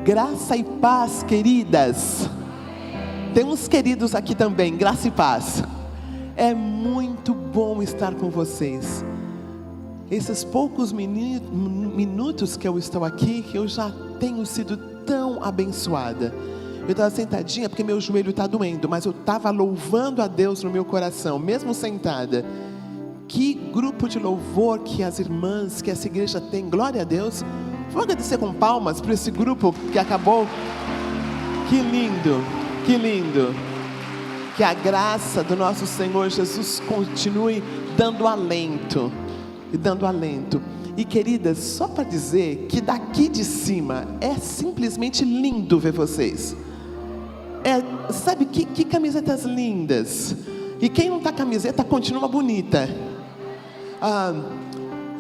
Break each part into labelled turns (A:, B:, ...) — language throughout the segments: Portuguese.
A: Graça e paz, queridas. Tem uns queridos aqui também, graça e paz. É muito bom estar com vocês. Esses poucos minutos que eu estou aqui, eu já tenho sido tão abençoada. Eu estava sentadinha porque meu joelho está doendo, mas eu estava louvando a Deus no meu coração, mesmo sentada. Que grupo de louvor que as irmãs, que essa igreja tem, glória a Deus. Vou agradecer com palmas para esse grupo que acabou. Que lindo, que lindo. Que a graça do nosso Senhor Jesus continue dando alento. E dando alento. E queridas, só para dizer que daqui de cima é simplesmente lindo ver vocês. Sabe que camisetas lindas. E quem não está camiseta continua bonita.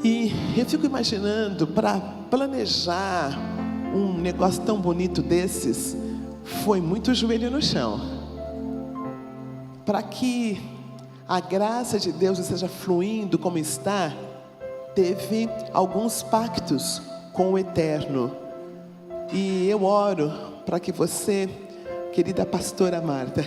A: E eu fico imaginando, para planejar um negócio tão bonito desses, foi muito joelho no chão. Para que a graça de Deus esteja fluindo como está, teve alguns pactos com o Eterno. E eu oro para que você, querida pastora Marta,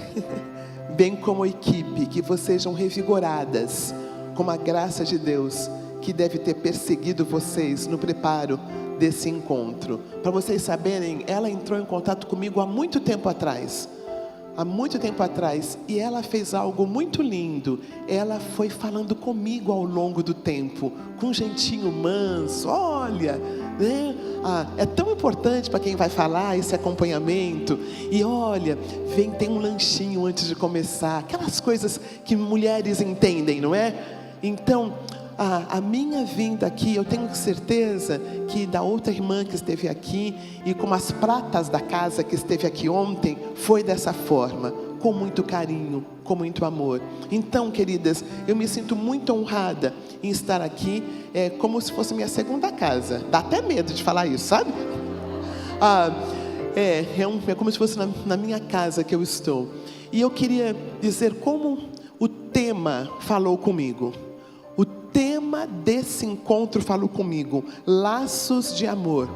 A: bem como a equipe, que vocês sejam revigoradas com a graça de Deus, que deve ter perseguido vocês no preparo desse encontro. Para vocês saberem, ela entrou em contato comigo há muito tempo atrás. E ela fez algo muito lindo. Ela foi falando comigo ao longo do tempo, com um jeitinho manso. Olha, né? É tão importante para quem vai falar esse acompanhamento. E olha, tem um lanchinho antes de começar. Aquelas coisas que mulheres entendem, não é? Então, a minha vinda aqui, eu tenho certeza que da outra irmã que esteve aqui, e como as pratas da casa que esteve aqui ontem, foi dessa forma, com muito carinho, com muito amor. Então, queridas, eu me sinto muito honrada em estar aqui, como se fosse minha segunda casa. Dá até medo de falar isso, sabe? É como se fosse na minha casa que eu estou. E eu queria dizer como o tema falou comigo. O tema desse encontro falou comigo: laços de amor.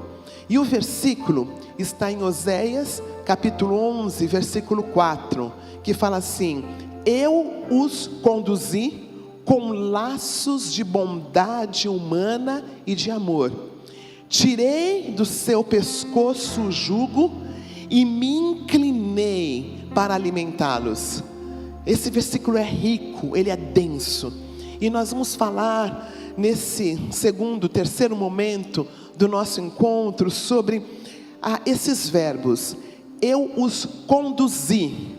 A: E o versículo está em Oséias, capítulo 11, versículo 4, que fala assim: eu os conduzi com laços de bondade humana e de amor. Tirei do seu pescoço o jugo e me inclinei para alimentá-los. Esse versículo é rico, ele é denso. E nós vamos falar nesse terceiro momento do nosso encontro sobre esses verbos. Eu os conduzi.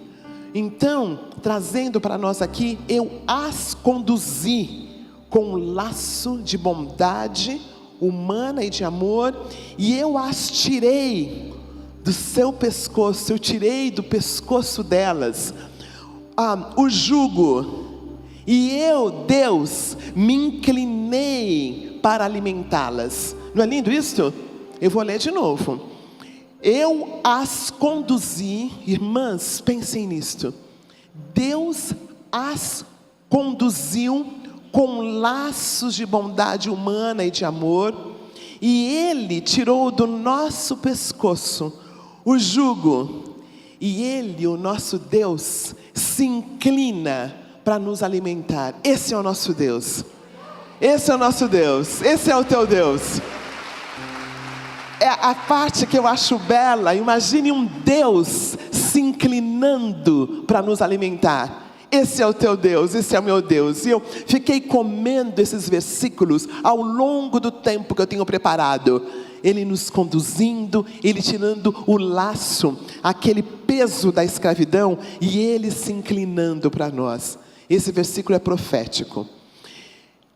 A: Então, trazendo para nós aqui, eu as conduzi com um laço de bondade humana e de amor, e eu as tirei do seu pescoço, eu tirei do pescoço delas o jugo. E eu, Deus, me inclinei para alimentá-las. Não é lindo isso? Eu vou ler de novo. Eu as conduzi. Irmãs, pensem nisto. Deus as conduziu com laços de bondade humana e de amor. E Ele tirou do nosso pescoço o jugo. E Ele, o nosso Deus, se inclina para nos alimentar. Esse é o nosso Deus. Esse é o nosso Deus. Esse é o teu Deus. É a parte que eu acho bela. Imagine um Deus se inclinando para nos alimentar. Esse é o teu Deus, esse é o meu Deus. E eu fiquei comendo esses versículos ao longo do tempo que eu tenho preparado. Ele nos conduzindo, Ele tirando o laço, aquele peso da escravidão, e Ele se inclinando para nós. Esse versículo é profético.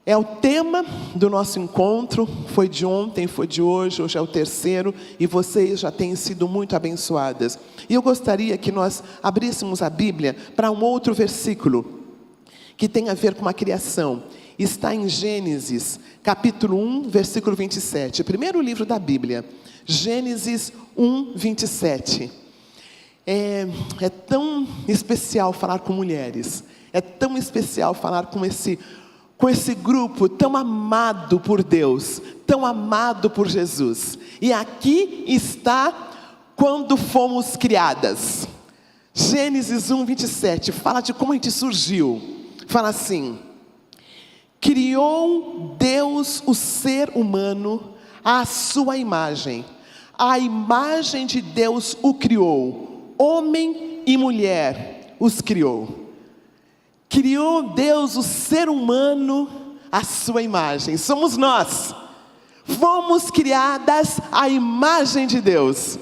A: É o tema do nosso encontro. Foi de ontem, foi de hoje é o terceiro. E vocês já têm sido muito abençoadas. E eu gostaria que nós abríssemos a Bíblia para um outro versículo que tem a ver com a criação. Está em Gênesis, capítulo 1, versículo 27. Primeiro livro da Bíblia. Gênesis 1, 27. É tão especial falar com mulheres. É tão especial falar com esse grupo tão amado por Deus, tão amado por Jesus. E aqui está quando fomos criadas. Gênesis 1:27 fala de como a gente surgiu. Fala assim: criou Deus o ser humano à sua imagem. A imagem de Deus o criou. Homem e mulher os criou. Criou Deus o ser humano à sua imagem. Somos nós. Fomos criadas à imagem de Deus.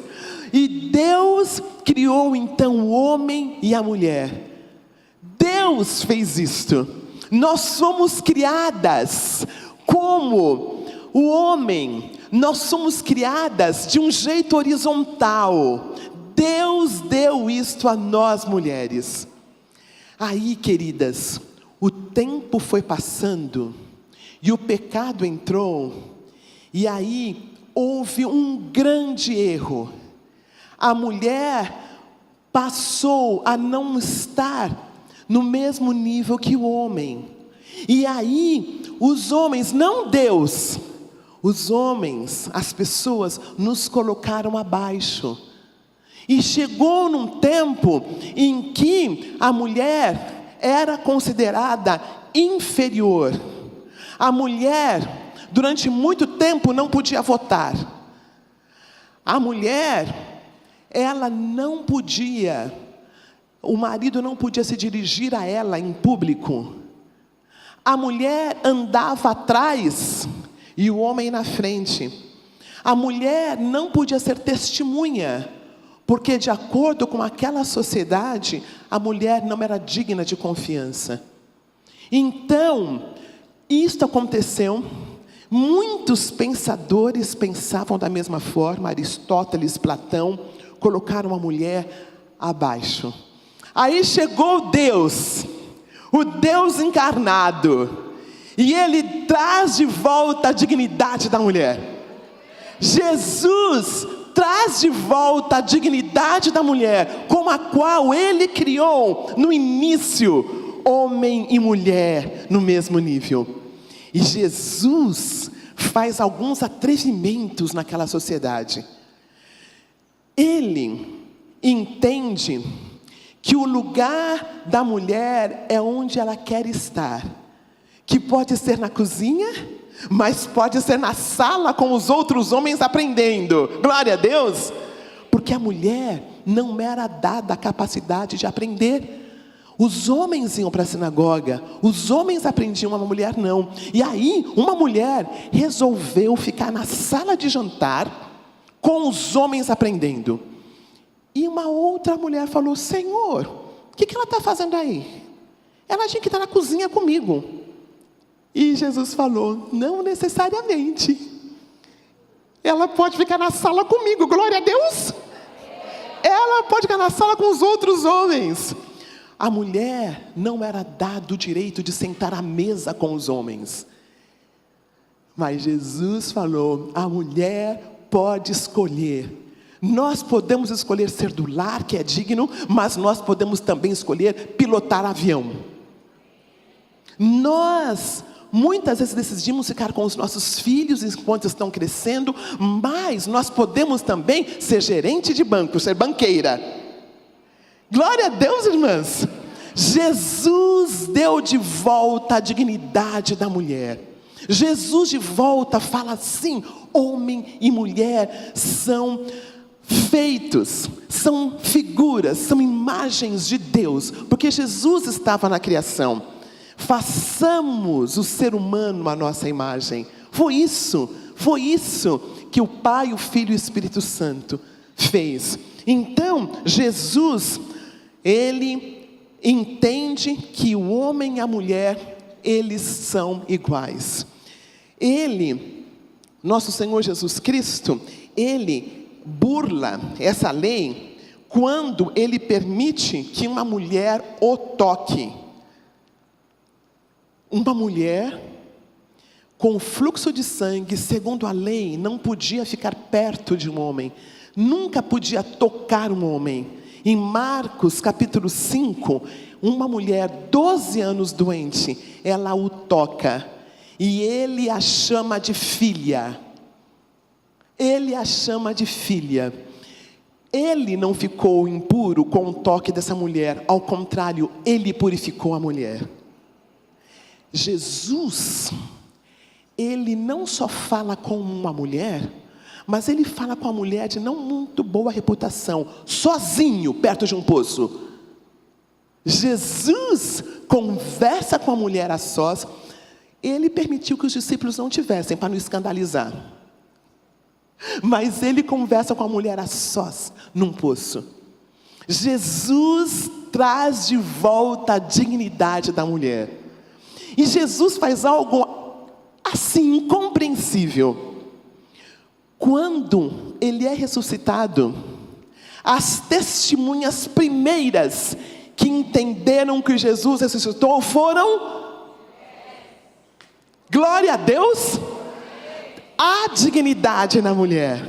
A: E Deus criou então o homem e a mulher. Deus fez isto. Nós somos criadas como o homem. Nós somos criadas de um jeito horizontal. Deus deu isto a nós mulheres. Aí, queridas, o tempo foi passando e o pecado entrou. E aí houve um grande erro. A mulher passou a não estar no mesmo nível que o homem. E aí os homens, não Deus, os homens, as pessoas nos colocaram abaixo. E chegou num tempo em que a mulher era considerada inferior. A mulher, durante muito tempo, não podia votar. A mulher, ela não podia, o marido não podia se dirigir a ela em público. A mulher andava atrás e o homem na frente. A mulher não podia ser testemunha, porque de acordo com aquela sociedade, a mulher não era digna de confiança. Então, isto aconteceu. Muitos pensadores pensavam da mesma forma. Aristóteles, Platão, colocaram a mulher abaixo. Aí chegou Deus, o Deus encarnado, e Ele traz de volta a dignidade da mulher. Jesus traz de volta a dignidade da mulher, como a qual Ele criou no início, homem e mulher no mesmo nível. E Jesus faz alguns atrevimentos naquela sociedade. Ele entende que o lugar da mulher é onde ela quer estar, que pode ser na cozinha, mas pode ser na sala com os outros homens aprendendo. Glória a Deus! Porque a mulher não era dada a capacidade de aprender. Os homens iam para a sinagoga, os homens aprendiam, uma mulher não. E aí, uma mulher resolveu ficar na sala de jantar com os homens aprendendo. E uma outra mulher falou: Senhor, o que ela está fazendo aí? Ela tinha que estar na cozinha comigo. E Jesus falou: não necessariamente. Ela pode ficar na sala comigo, glória a Deus. Ela pode ficar na sala com os outros homens. A mulher não era dado o direito de sentar à mesa com os homens. Mas Jesus falou: a mulher pode escolher. Nós podemos escolher ser do lar, que é digno, mas nós podemos também escolher pilotar avião. Nós muitas vezes decidimos ficar com os nossos filhos enquanto estão crescendo, mas nós podemos também ser gerente de banco, ser banqueira. Glória a Deus, irmãs. Jesus deu de volta a dignidade da mulher. Jesus de volta fala assim: homem e mulher são feitos, são figuras, são imagens de Deus, porque Jesus estava na criação. Façamos o ser humano à nossa imagem. Foi isso que o Pai, o Filho e o Espírito Santo fez. Então, Jesus, Ele entende que o homem e a mulher, eles são iguais. Ele, nosso Senhor Jesus Cristo, Ele burla essa lei quando Ele permite que uma mulher o toque. Uma mulher com fluxo de sangue, segundo a lei, não podia ficar perto de um homem, nunca podia tocar um homem. Em Marcos capítulo 5, uma mulher 12 anos doente, ela o toca, e ele a chama de filha. Ele a chama de filha. Ele não ficou impuro com o toque dessa mulher. Ao contrário, ele purificou a mulher. Jesus, ele não só fala com uma mulher, mas ele fala com a mulher de não muito boa reputação, sozinho, perto de um poço. Jesus conversa com a mulher a sós. Ele permitiu que os discípulos não tivessem, para não escandalizar. Mas ele conversa com a mulher a sós, num poço. Jesus traz de volta a dignidade da mulher. E Jesus faz algo assim, incompreensível. Quando ele é ressuscitado, as testemunhas primeiras que entenderam que Jesus ressuscitou foram... Glória a Deus! Há dignidade na mulher.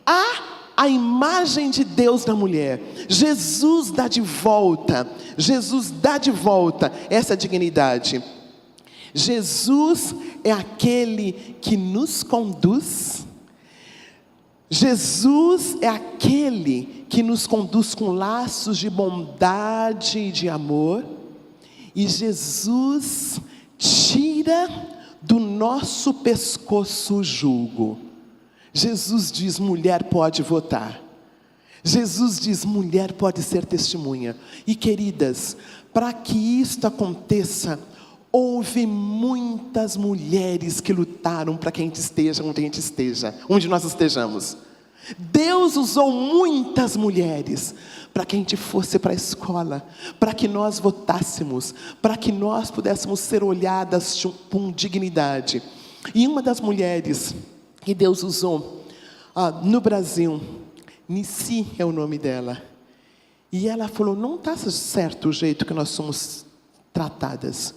A: Há a imagem de Deus na mulher. Jesus dá de volta. Jesus dá de volta essa dignidade. Jesus é aquele que nos conduz. Jesus é aquele que nos conduz com laços de bondade e de amor. E Jesus tira do nosso pescoço o jugo. Jesus diz: mulher pode votar. Jesus diz: mulher pode ser testemunha. E queridas, para que isto aconteça, houve muitas mulheres que lutaram para que a gente esteja onde a gente esteja, onde nós estejamos. Deus usou muitas mulheres para que a gente fosse para a escola, para que nós votássemos, para que nós pudéssemos ser olhadas com dignidade. E uma das mulheres que Deus usou no Brasil, Nissi é o nome dela, e ela falou: não está certo o jeito que nós somos tratadas.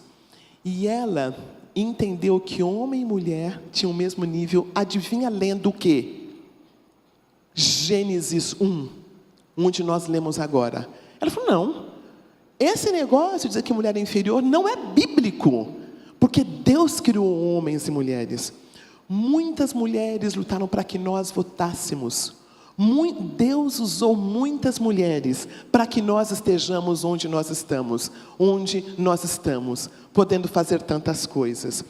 A: E ela entendeu que homem e mulher tinham o mesmo nível. Adivinha lendo o quê? Gênesis 1, onde nós lemos agora. Ela falou: não, esse negócio de dizer que mulher é inferior não é bíblico, porque Deus criou homens e mulheres. Muitas mulheres lutaram para que nós votássemos. Deus usou muitas mulheres para que nós estejamos onde nós estamos, podendo fazer tantas coisas.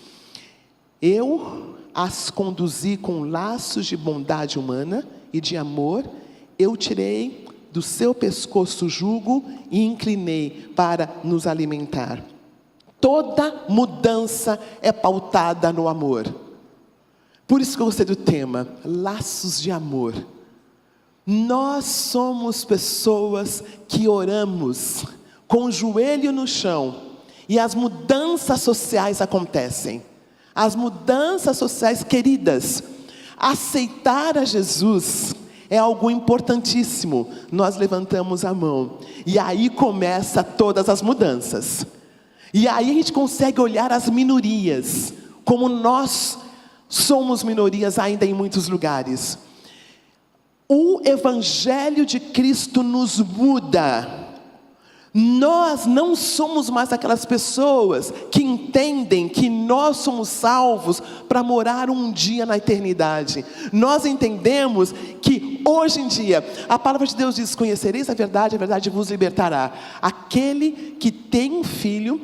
A: Eu as conduzi com laços de bondade humana e de amor. Eu tirei do seu pescoço o jugo e inclinei para nos alimentar. Toda mudança é pautada no amor. Por isso que eu gostei do tema, laços de amor. Nós somos pessoas que oramos com o joelho no chão e as mudanças sociais acontecem. As mudanças sociais, queridas, aceitar a Jesus é algo importantíssimo. Nós levantamos a mão e aí começa todas as mudanças. E aí a gente consegue olhar as minorias, como nós somos minorias ainda em muitos lugares. O Evangelho de Cristo nos muda. Nós não somos mais aquelas pessoas que entendem que nós somos salvos para morar um dia na eternidade. Nós entendemos que hoje em dia, a palavra de Deus diz: conhecereis a verdade vos libertará. Aquele que tem um filho,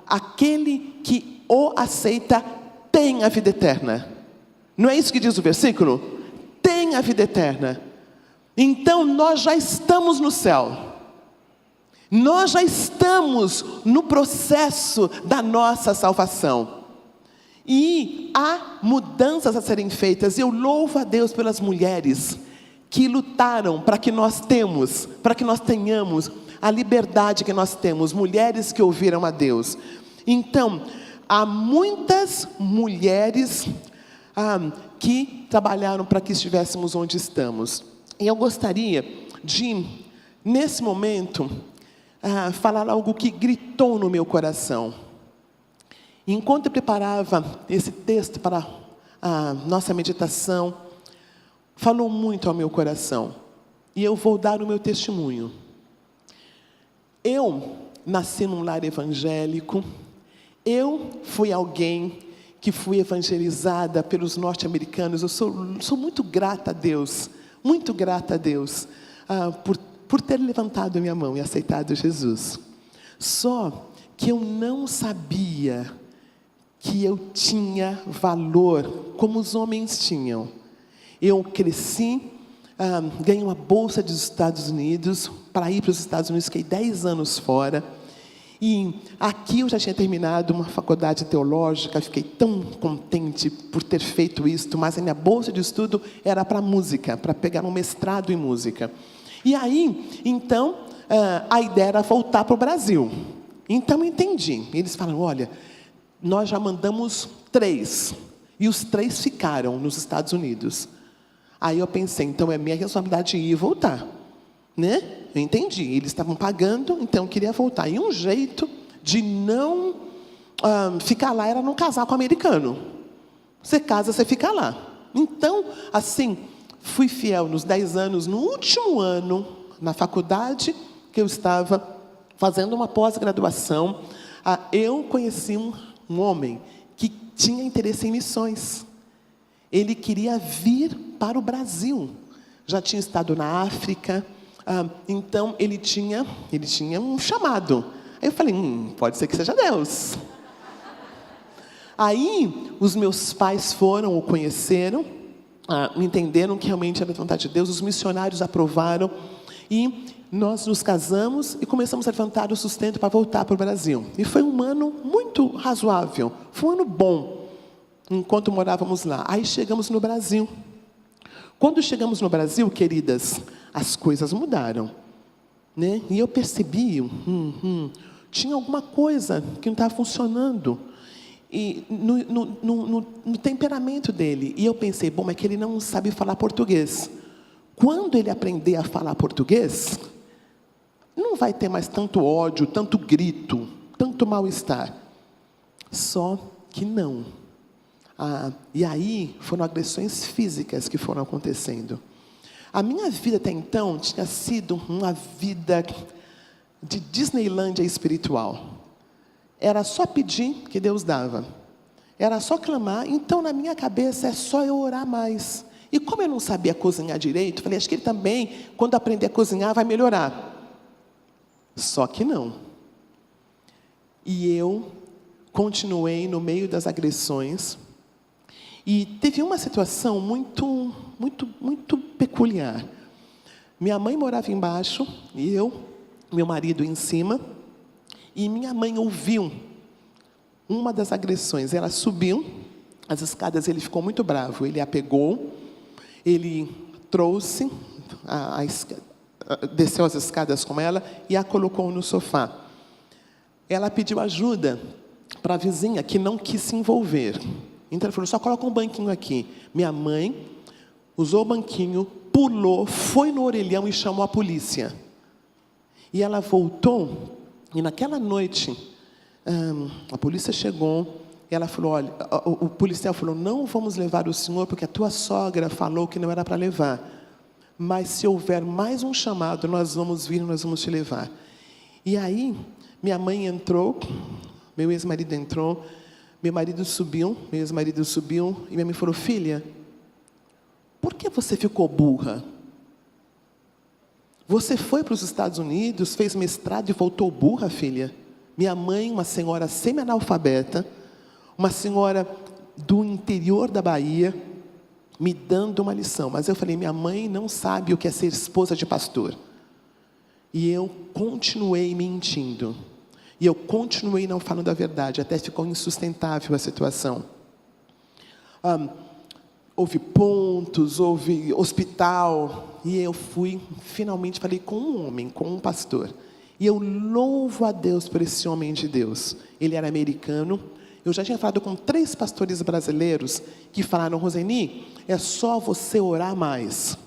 A: aquele que o aceita, tem a vida eterna. Não é isso que diz o versículo? Tem a vida eterna. Então nós já estamos no céu. Nós já estamos no processo da nossa salvação. E há mudanças a serem feitas. Eu louvo a Deus pelas mulheres que lutaram para que nós tenhamos a liberdade que nós temos. Mulheres que ouviram a Deus. Então, há muitas mulheres que trabalharam para que estivéssemos onde estamos. E eu gostaria de, nesse momento, falar algo que gritou no meu coração. Enquanto eu preparava esse texto para a nossa meditação, falou muito ao meu coração. E eu vou dar o meu testemunho. Eu nasci num lar evangélico. Eu fui alguém que fui evangelizada pelos norte-americanos. Eu sou muito grata a Deus. muito grata a Deus por ter levantado minha mão e aceitado Jesus. Só que eu não sabia que eu tinha valor como os homens tinham. Eu cresci, ganhei uma bolsa dos Estados Unidos, para ir para os Estados Unidos, fiquei 10 anos fora. E aqui eu já tinha terminado uma faculdade teológica, fiquei tão contente por ter feito isso, mas a minha bolsa de estudo era para música, para pegar um mestrado em música. E aí, então, a ideia era voltar para o Brasil. Então, eu entendi. Eles falaram, olha, nós já mandamos 3, e os 3 ficaram nos Estados Unidos. Aí eu pensei, então é minha responsabilidade ir e voltar, né? Eu entendi, eles estavam pagando, então eu queria voltar. E um jeito de não ficar lá era não casar com americano. Você casa, você fica lá. Então, assim, fui fiel nos 10 anos. No último ano, na faculdade que eu estava fazendo uma pós-graduação, eu conheci um homem que tinha interesse em missões. Ele queria vir para o Brasil. Já tinha estado na África. Então, ele tinha um chamado. Aí eu falei, pode ser que seja Deus. Aí, os meus pais o conheceram, entenderam que realmente era a vontade de Deus, os missionários aprovaram, e nós nos casamos e começamos a levantar o sustento para voltar para o Brasil. E foi um ano muito razoável, foi um ano bom, enquanto morávamos lá. Aí chegamos no Brasil. Quando chegamos no Brasil, queridas, as coisas mudaram, né? E eu percebi, tinha alguma coisa que não estava funcionando e no temperamento dele. E eu pensei, bom, é que ele não sabe falar português. Quando ele aprender a falar português, não vai ter mais tanto ódio, tanto grito, tanto mal-estar. Só que não. E aí foram agressões físicas que foram acontecendo. A minha vida até então tinha sido uma vida de Disneylândia espiritual. Era só pedir que Deus dava. Era só clamar. Então, na minha cabeça, é só eu orar mais. E como eu não sabia cozinhar direito, falei, acho que ele também, quando aprender a cozinhar, vai melhorar. Só que não. E eu continuei no meio das agressões. E teve uma situação muito peculiar. Minha mãe morava embaixo, e meu marido em cima, e minha mãe ouviu uma das agressões. Ela subiu as escadas, ele ficou muito bravo. Ele a pegou, ele trouxe, desceu as escadas com ela e a colocou no sofá. Ela pediu ajuda para a vizinha, que não quis se envolver. Então, ela falou, só coloca um banquinho aqui. Minha mãe usou o banquinho, pulou, foi no orelhão e chamou a polícia. E ela voltou, e naquela noite, a polícia chegou, e ela falou, olha, o policial falou, não vamos levar o senhor, porque a tua sogra falou que não era para levar. Mas se houver mais um chamado, nós vamos vir, nós vamos te levar. E aí, minha mãe entrou, meu ex-marido entrou, meu ex-marido subiu, e minha mãe falou, filha, por que você ficou burra? Você foi para os Estados Unidos, fez mestrado e voltou burra, filha? Minha mãe, uma senhora semi-analfabeta, uma senhora do interior da Bahia, me dando uma lição. Mas eu falei, minha mãe não sabe o que é ser esposa de pastor. E eu continuei mentindo. E eu continuei não falando a verdade, até ficou insustentável a situação. Houve pontos, houve hospital, e eu finalmente falei com um homem, com um pastor. E eu louvo a Deus por esse homem de Deus. Ele era americano. Eu já tinha falado com 3 pastores brasileiros que falaram, Roseni, é só você orar mais.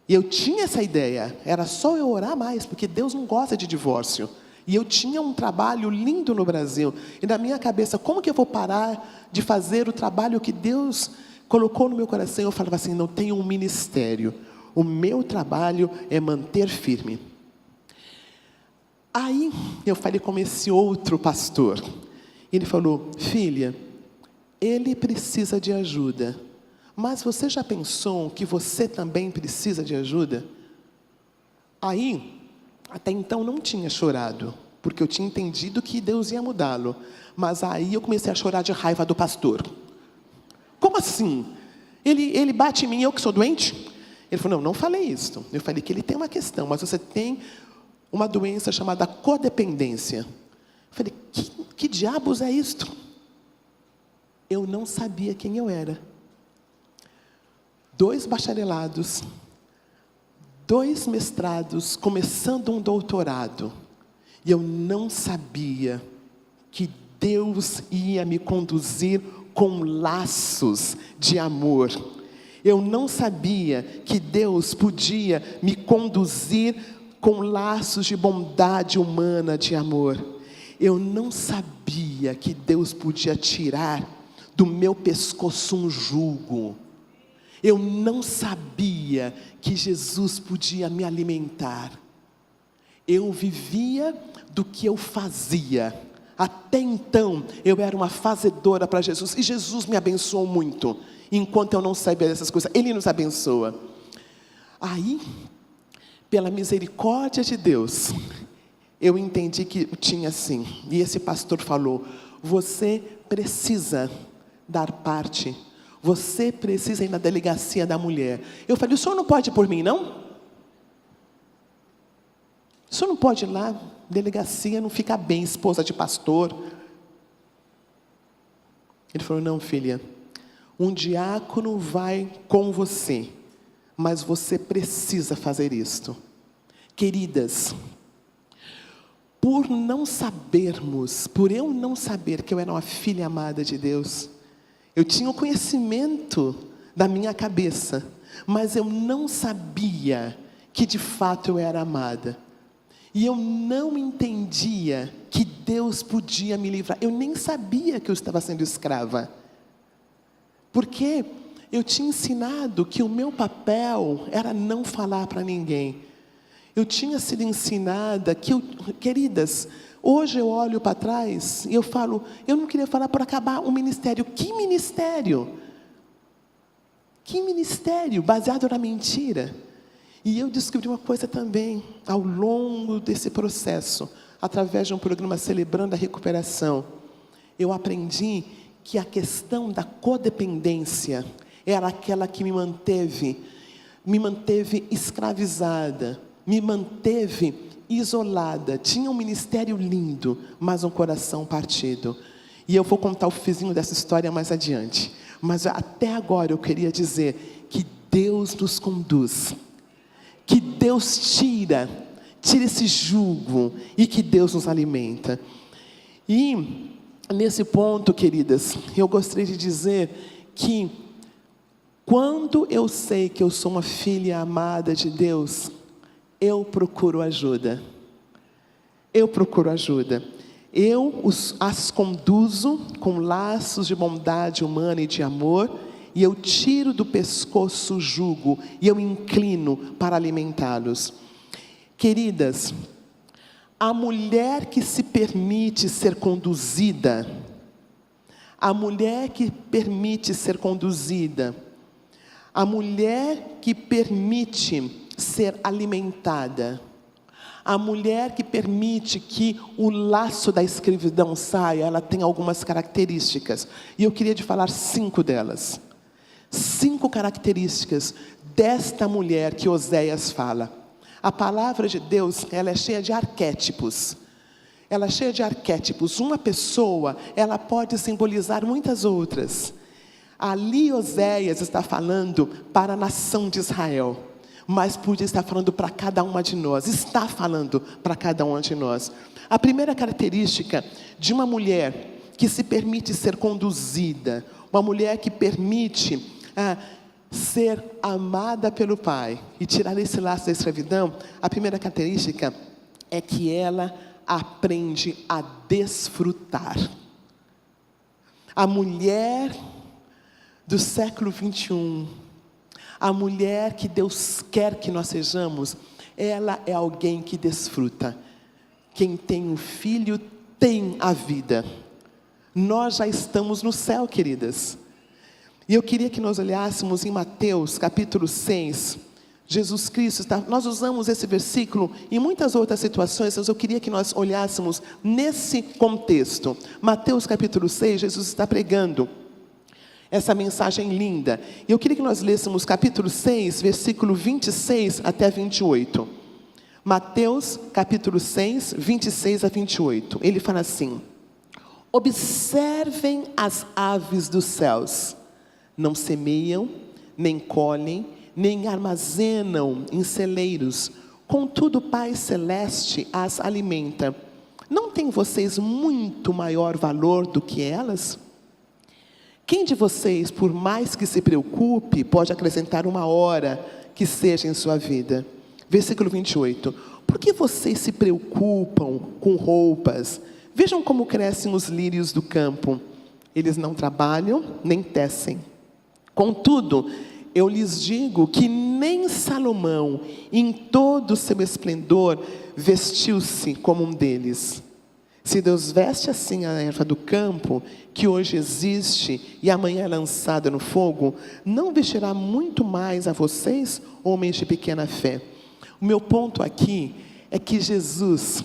A: E eu tinha essa ideia, era só eu orar mais, porque Deus não gosta de divórcio. E eu tinha um trabalho lindo no Brasil. E na minha cabeça, como que eu vou parar de fazer o trabalho que Deus colocou no meu coração? Eu falava assim, não tenho um ministério. O meu trabalho é manter firme. Aí, eu falei com esse outro pastor. Ele falou, filha, ele precisa de ajuda. Mas você já pensou que você também precisa de ajuda? Aí, até então não tinha chorado, porque eu tinha entendido que Deus ia mudá-lo. Mas aí eu comecei a chorar de raiva do pastor. Como assim? Ele bate em mim, eu que sou doente? Ele falou, não falei isso. Eu falei que ele tem uma questão, mas você tem uma doença chamada codependência. Eu falei, que diabos é isto? Eu não sabia quem eu era. 2 bacharelados, 2 mestrados, começando um doutorado. E eu não sabia que Deus ia me conduzir com laços de amor. Eu não sabia que Deus podia me conduzir com laços de bondade humana, de amor. Eu não sabia que Deus podia tirar do meu pescoço um jugo. Eu não sabia que Jesus podia me alimentar. Eu vivia do que eu fazia. Até então, eu era uma fazedora para Jesus. E Jesus me abençoou muito. Enquanto eu não sabia dessas coisas, Ele nos abençoa. Aí, pela misericórdia de Deus, eu entendi que tinha sim. E esse pastor falou, você precisa dar parte. Você precisa ir na delegacia da mulher. Eu falei, o senhor não pode ir por mim, não? O senhor não pode ir lá, delegacia, não fica bem, esposa de pastor. Ele falou, não, filha, um diácono vai com você, mas você precisa fazer isto. Queridas, por eu não saber que eu era uma filha amada de Deus, eu tinha o conhecimento da minha cabeça, mas eu não sabia que de fato eu era amada. E eu não entendia que Deus podia me livrar. Eu nem sabia que eu estava sendo escrava. Porque eu tinha ensinado que o meu papel era não falar para ninguém. Eu tinha sido ensinada que, queridas, hoje eu olho para trás e eu falo, eu não queria falar por acabar um ministério. Que ministério? Que ministério? Baseado na mentira. E eu descobri uma coisa também, ao longo desse processo, através de um programa Celebrando a Recuperação. Eu aprendi que a questão da codependência era aquela que me manteve escravizada, me manteve isolada. Tinha um ministério lindo, mas um coração partido. E eu vou contar o fizinho dessa história mais adiante. Mas até agora eu queria dizer que Deus nos conduz, que Deus tira esse jugo e que Deus nos alimenta. E nesse ponto, queridas, eu gostaria de dizer que quando eu sei que eu sou uma filha amada de Deus, eu procuro ajuda. Eu procuro ajuda. Eu as conduzo com laços de bondade humana e de amor, e eu tiro do pescoço o jugo, e eu inclino para alimentá-los. Queridas, a mulher que se permite ser conduzida, a mulher que permite ser conduzida, a mulher que permite ser alimentada, a mulher que permite que o laço da escravidão saia, ela tem algumas características. E eu queria te falar 5 delas. 5 características desta mulher que Oséias fala. A palavra de Deus, ela é cheia de arquétipos. Ela é cheia de arquétipos. Uma pessoa, ela pode simbolizar muitas outras. Ali Oséias está falando para a nação de Israel, mas podia estar falando para cada uma de nós. Está falando para cada uma de nós. A primeira característica de uma mulher que se permite ser conduzida, uma mulher que permite ser amada pelo Pai e tirar esse laço da escravidão, a primeira característica é que ela aprende a desfrutar. A mulher do século 21, a mulher que Deus quer que nós sejamos, ela é alguém que desfruta. Quem tem um filho tem a vida. Nós já estamos no céu, queridas. E eu queria que nós olhássemos em Mateus capítulo 6, Jesus Cristo, nós usamos esse versículo em muitas outras situações, mas eu queria que nós olhássemos nesse contexto. Mateus capítulo 6, Jesus está pregando essa mensagem linda. E eu queria que nós lêssemos capítulo 6, versículo 26 até 28. Mateus capítulo 6, 26 a 28. Ele fala assim: observem as aves dos céus. Não semeiam, nem colhem, nem armazenam em celeiros. Contudo, o Pai Celeste as alimenta. Não têm vocês muito maior valor do que elas? Quem de vocês, por mais que se preocupe, pode acrescentar uma hora que seja em sua vida? Versículo 28. Por que vocês se preocupam com roupas? Vejam como crescem os lírios do campo. Eles não trabalham, nem tecem. Contudo, eu lhes digo que nem Salomão, em todo o seu esplendor, vestiu-se como um deles. Se Deus veste assim a erva do campo, que hoje existe e amanhã é lançada no fogo, não vestirá muito mais a vocês, homens de pequena fé? O meu ponto aqui é que Jesus,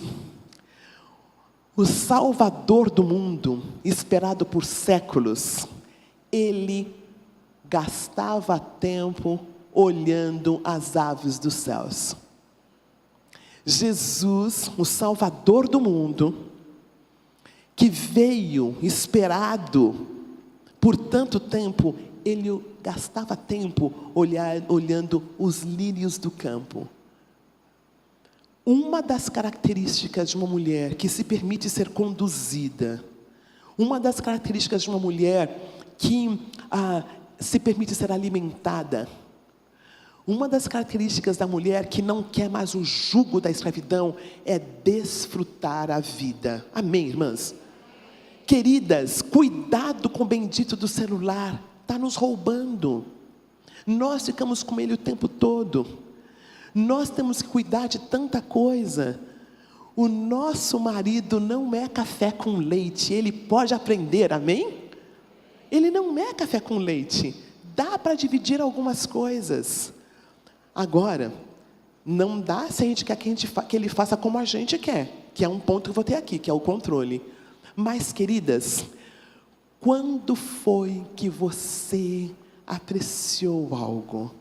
A: o Salvador do mundo, esperado por séculos, Ele gastava tempo olhando as aves dos céus. Jesus, o Salvador do mundo, que veio esperado por tanto tempo, ele gastava tempo olhando os lírios do campo. Uma das características de uma mulher que se permite ser conduzida, uma das características de uma mulher que se permite ser alimentada, uma das características da mulher que não quer mais o jugo da escravidão é desfrutar a vida. Amém, irmãs? Queridas, cuidado com o bendito do celular, está nos roubando. Nós ficamos com ele o tempo todo. Nós temos que cuidar de tanta coisa. O nosso marido não é café com leite, ele pode aprender, amém? Ele não é café com leite, dá para dividir algumas coisas. Agora, não dá se a gente quer que ele faça como a gente quer, que é um ponto que eu vou ter aqui, que é o controle. Mas, queridas, quando foi que você apreciou algo?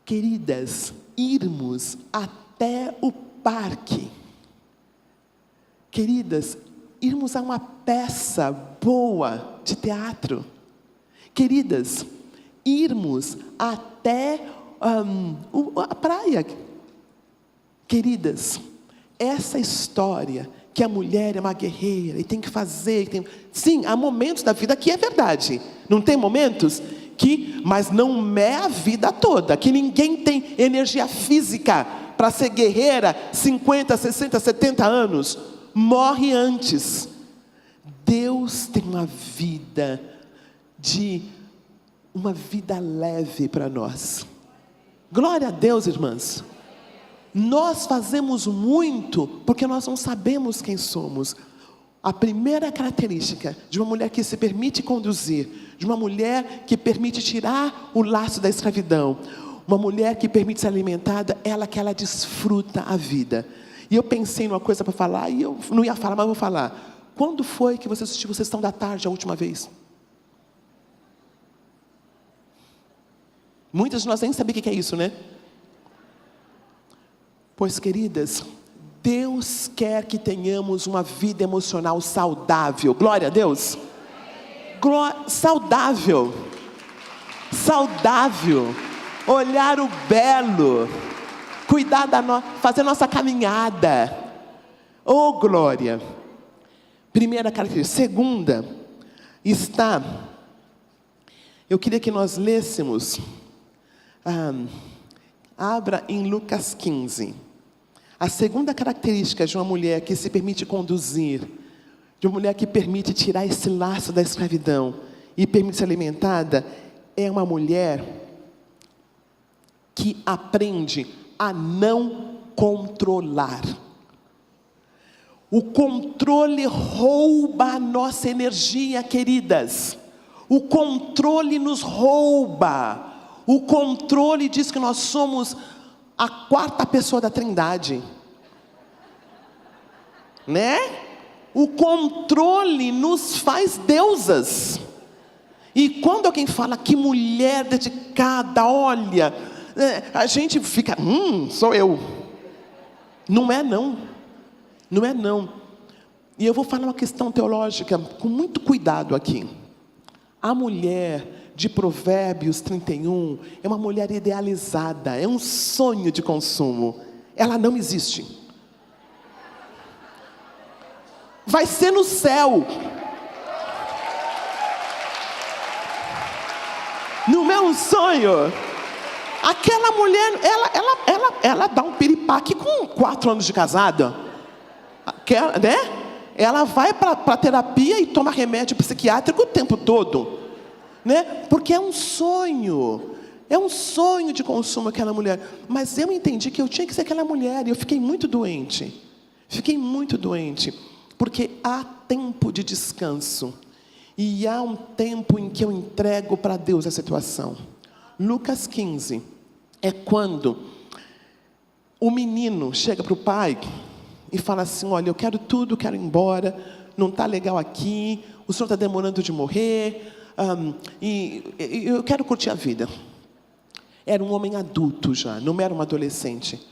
A: Queridas, irmos até o parque. Queridas, irmos a uma peça boa de teatro. Queridas, irmos até a praia. Queridas, essa história que a mulher é uma guerreira e tem que fazer, sim, há momentos da vida que é verdade. Não tem momentos mas não é a vida toda, que ninguém tem energia física para ser guerreira 50, 60, 70 anos. Morre antes. Deus tem uma vida leve para nós. Glória a Deus, irmãs. Nós fazemos muito porque nós não sabemos quem somos. A primeira característica de uma mulher que se permite conduzir, de uma mulher que permite tirar o laço da escravidão, uma mulher que permite ser alimentada, que ela desfruta a vida. E eu pensei numa coisa para falar, e eu não ia falar, mas vou falar. Quando foi que você assistiu Sessão da Tarde a última vez? Muitas de nós nem sabem o que é isso, né? Pois, queridas, Deus quer que tenhamos uma vida emocional saudável. Glória a Deus. Saudável. Olhar o belo. Cuidar fazer nossa caminhada. Oh, glória. Primeira característica. Segunda, eu queria que nós lêssemos. Abra em Lucas 15. A segunda característica de uma mulher que se permite conduzir, de uma mulher que permite tirar esse laço da escravidão e permite ser alimentada, é uma mulher que aprende a não controlar. O controle rouba a nossa energia, queridas. O controle nos rouba. O controle diz que nós somos a quarta pessoa da Trindade, né? O controle nos faz deusas. E quando alguém fala que mulher dedicada, olha, a gente fica, sou eu. Não é não. Não é não. E eu vou falar uma questão teológica com muito cuidado aqui. A mulher de Provérbios 31 é uma mulher idealizada, é um sonho de consumo. Ela não existe. Vai ser no céu. Não é um sonho. Aquela mulher, ela dá um piripaque com 4 anos de casada, né? Ela vai para a terapia e toma remédio psiquiátrico o tempo todo, né? Porque é um sonho de consumo aquela mulher. Mas eu entendi que eu tinha que ser aquela mulher e eu fiquei muito doente. Porque há tempo de descanso e há um tempo em que eu entrego para Deus a situação. Lucas 15 é quando o menino chega para o pai e fala assim: olha, eu quero tudo, quero ir embora, não está legal aqui, o senhor está demorando de morrer, e eu quero curtir a vida. Era um homem adulto já, não era um adolescente.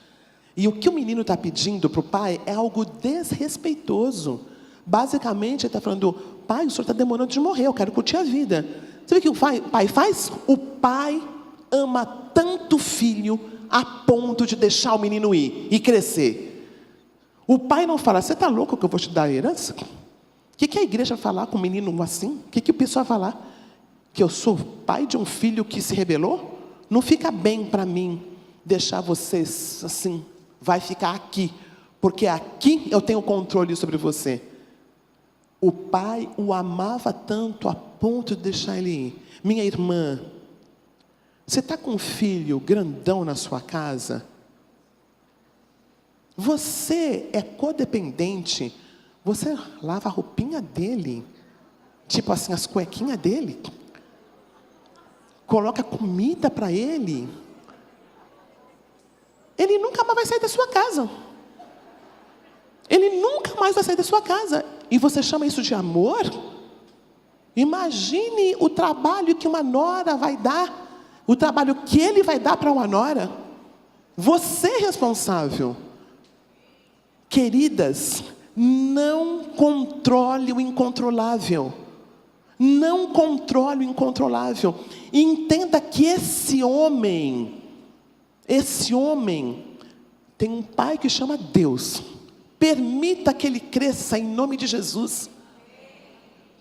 A: E o que o menino está pedindo para o pai é algo desrespeitoso. Basicamente, ele está falando: pai, o senhor está demorando de morrer, eu quero curtir a vida. Você vê o que o pai faz? O pai ama tanto o filho a ponto de deixar o menino ir e crescer. O pai não fala: você está louco que eu vou te dar a herança? O que a igreja vai falar com um menino assim? O que o pessoal vai falar? Que eu sou pai de um filho que se rebelou? Não fica bem para mim deixar vocês assim. Vai ficar aqui, porque aqui eu tenho controle sobre você. O pai o amava tanto a ponto de deixar ele ir. Minha irmã, você está com um filho grandão na sua casa? Você é codependente? Você lava a roupinha dele? Tipo assim, as cuequinhas dele? Coloca comida para ele? Ele nunca mais vai sair da sua casa. Ele nunca mais vai sair da sua casa. E você chama isso de amor? Imagine o trabalho que uma nora vai dar. O trabalho que ele vai dar para uma nora. Você é responsável. Queridas, não controle o incontrolável. Não controle o incontrolável. E entenda que esse homem tem um pai que chama Deus. Permita que ele cresça em nome de Jesus.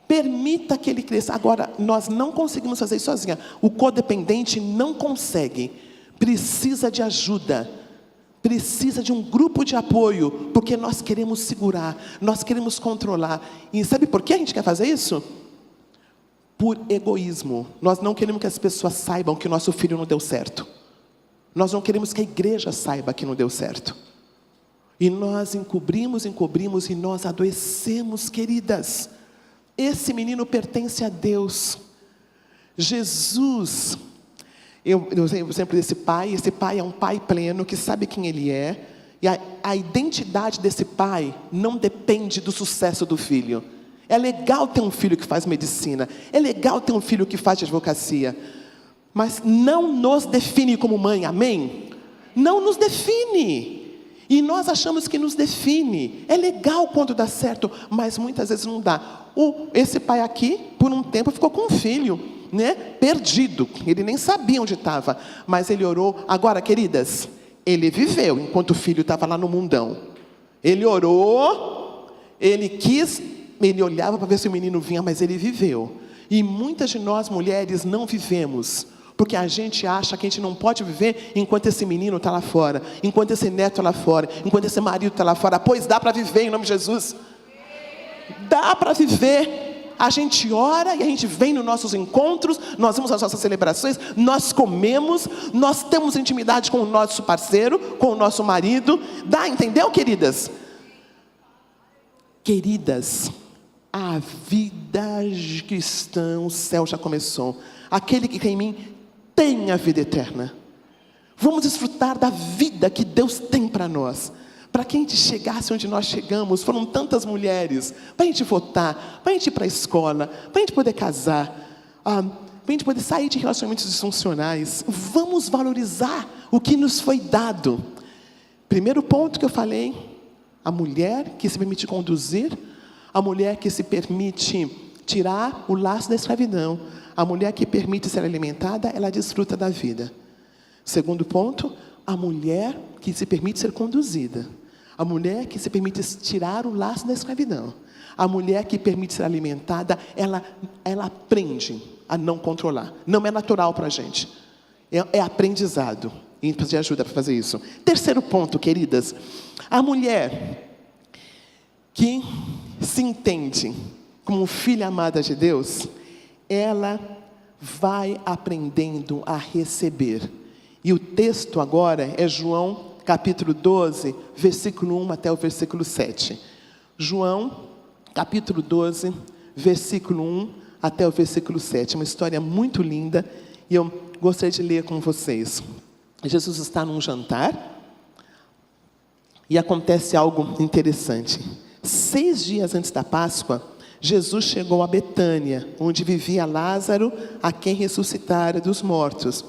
A: Permita que ele cresça. Agora, nós não conseguimos fazer isso sozinha. O codependente não consegue. Precisa de ajuda. Precisa de um grupo de apoio. Porque nós queremos segurar. Nós queremos controlar. E sabe por que a gente quer fazer isso? Por egoísmo. Nós não queremos que as pessoas saibam que o nosso filho não deu certo. Nós não queremos que a igreja saiba que não deu certo. E nós encobrimos e nós adoecemos, queridas. Esse menino pertence a Deus. Jesus, eu usei o exemplo desse pai. Esse pai é um pai pleno, que sabe quem ele é. E a identidade desse pai não depende do sucesso do filho. É legal ter um filho que faz medicina. É legal ter um filho que faz advocacia. Mas não nos define como mãe, amém? Não nos define. E nós achamos que nos define. É legal quando dá certo, mas muitas vezes não dá. Esse pai aqui, por um tempo, ficou com um filho, né? Perdido. Ele nem sabia onde estava, mas ele orou. Agora, queridas, ele viveu enquanto o filho estava lá no mundão. Ele orou, ele quis, ele olhava para ver se o menino vinha, mas ele viveu. E muitas de nós mulheres não vivemos, porque a gente acha que a gente não pode viver enquanto esse menino está lá fora, enquanto esse neto está lá fora, enquanto esse marido está lá fora. Pois dá para viver em nome de Jesus. Dá para viver. A gente ora e a gente vem nos nossos encontros, nós vamos às nossas celebrações, nós comemos, nós temos intimidade com o nosso parceiro, com o nosso marido. Dá, entendeu, queridas? Queridas, A vida cristã, o céu já começou. Aquele que crê em mim tem a vida eterna. Vamos desfrutar da vida que Deus tem para nós. Para que a gente chegasse onde nós chegamos, foram tantas mulheres, para a gente votar, para a gente ir para a escola, para a gente poder casar, para a gente poder sair de relacionamentos disfuncionais. Vamos valorizar o que nos foi dado. Primeiro ponto que eu falei, a mulher que se permite conduzir, a mulher que se permite tirar o laço da escravidão, a mulher que permite ser alimentada, ela desfruta da vida. Segundo ponto, a mulher que se permite ser conduzida, a mulher que se permite tirar o laço da escravidão, a mulher que permite ser alimentada, ela aprende a não controlar. Não é natural para a gente, é aprendizado. E a gente precisa de ajuda para fazer isso. Terceiro ponto, queridas, a mulher que se entende como filha amada de Deus, ela vai aprendendo a receber. E o texto agora é João capítulo 12, versículo 1 até o versículo 7. João capítulo 12, versículo 1 até o versículo 7. É uma história muito linda e eu gostaria de ler com vocês. Jesus está num jantar e acontece algo interessante. 6 dias antes da Páscoa, Jesus chegou a Betânia, onde vivia Lázaro, a quem ressuscitara dos mortos.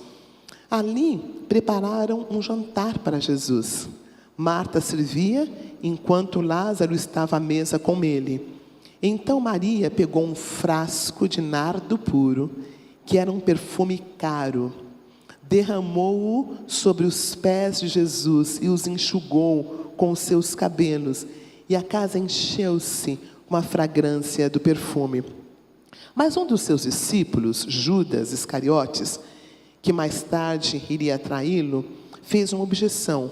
A: Ali prepararam um jantar para Jesus. Marta servia, enquanto Lázaro estava à mesa com ele. Então Maria pegou um frasco de nardo puro, que era um perfume caro, derramou-o sobre os pés de Jesus e os enxugou com os seus cabelos, e a casa encheu-se com a fragrância do perfume. Mas um dos seus discípulos, Judas Iscariotes, que mais tarde iria traí-lo, fez uma objeção.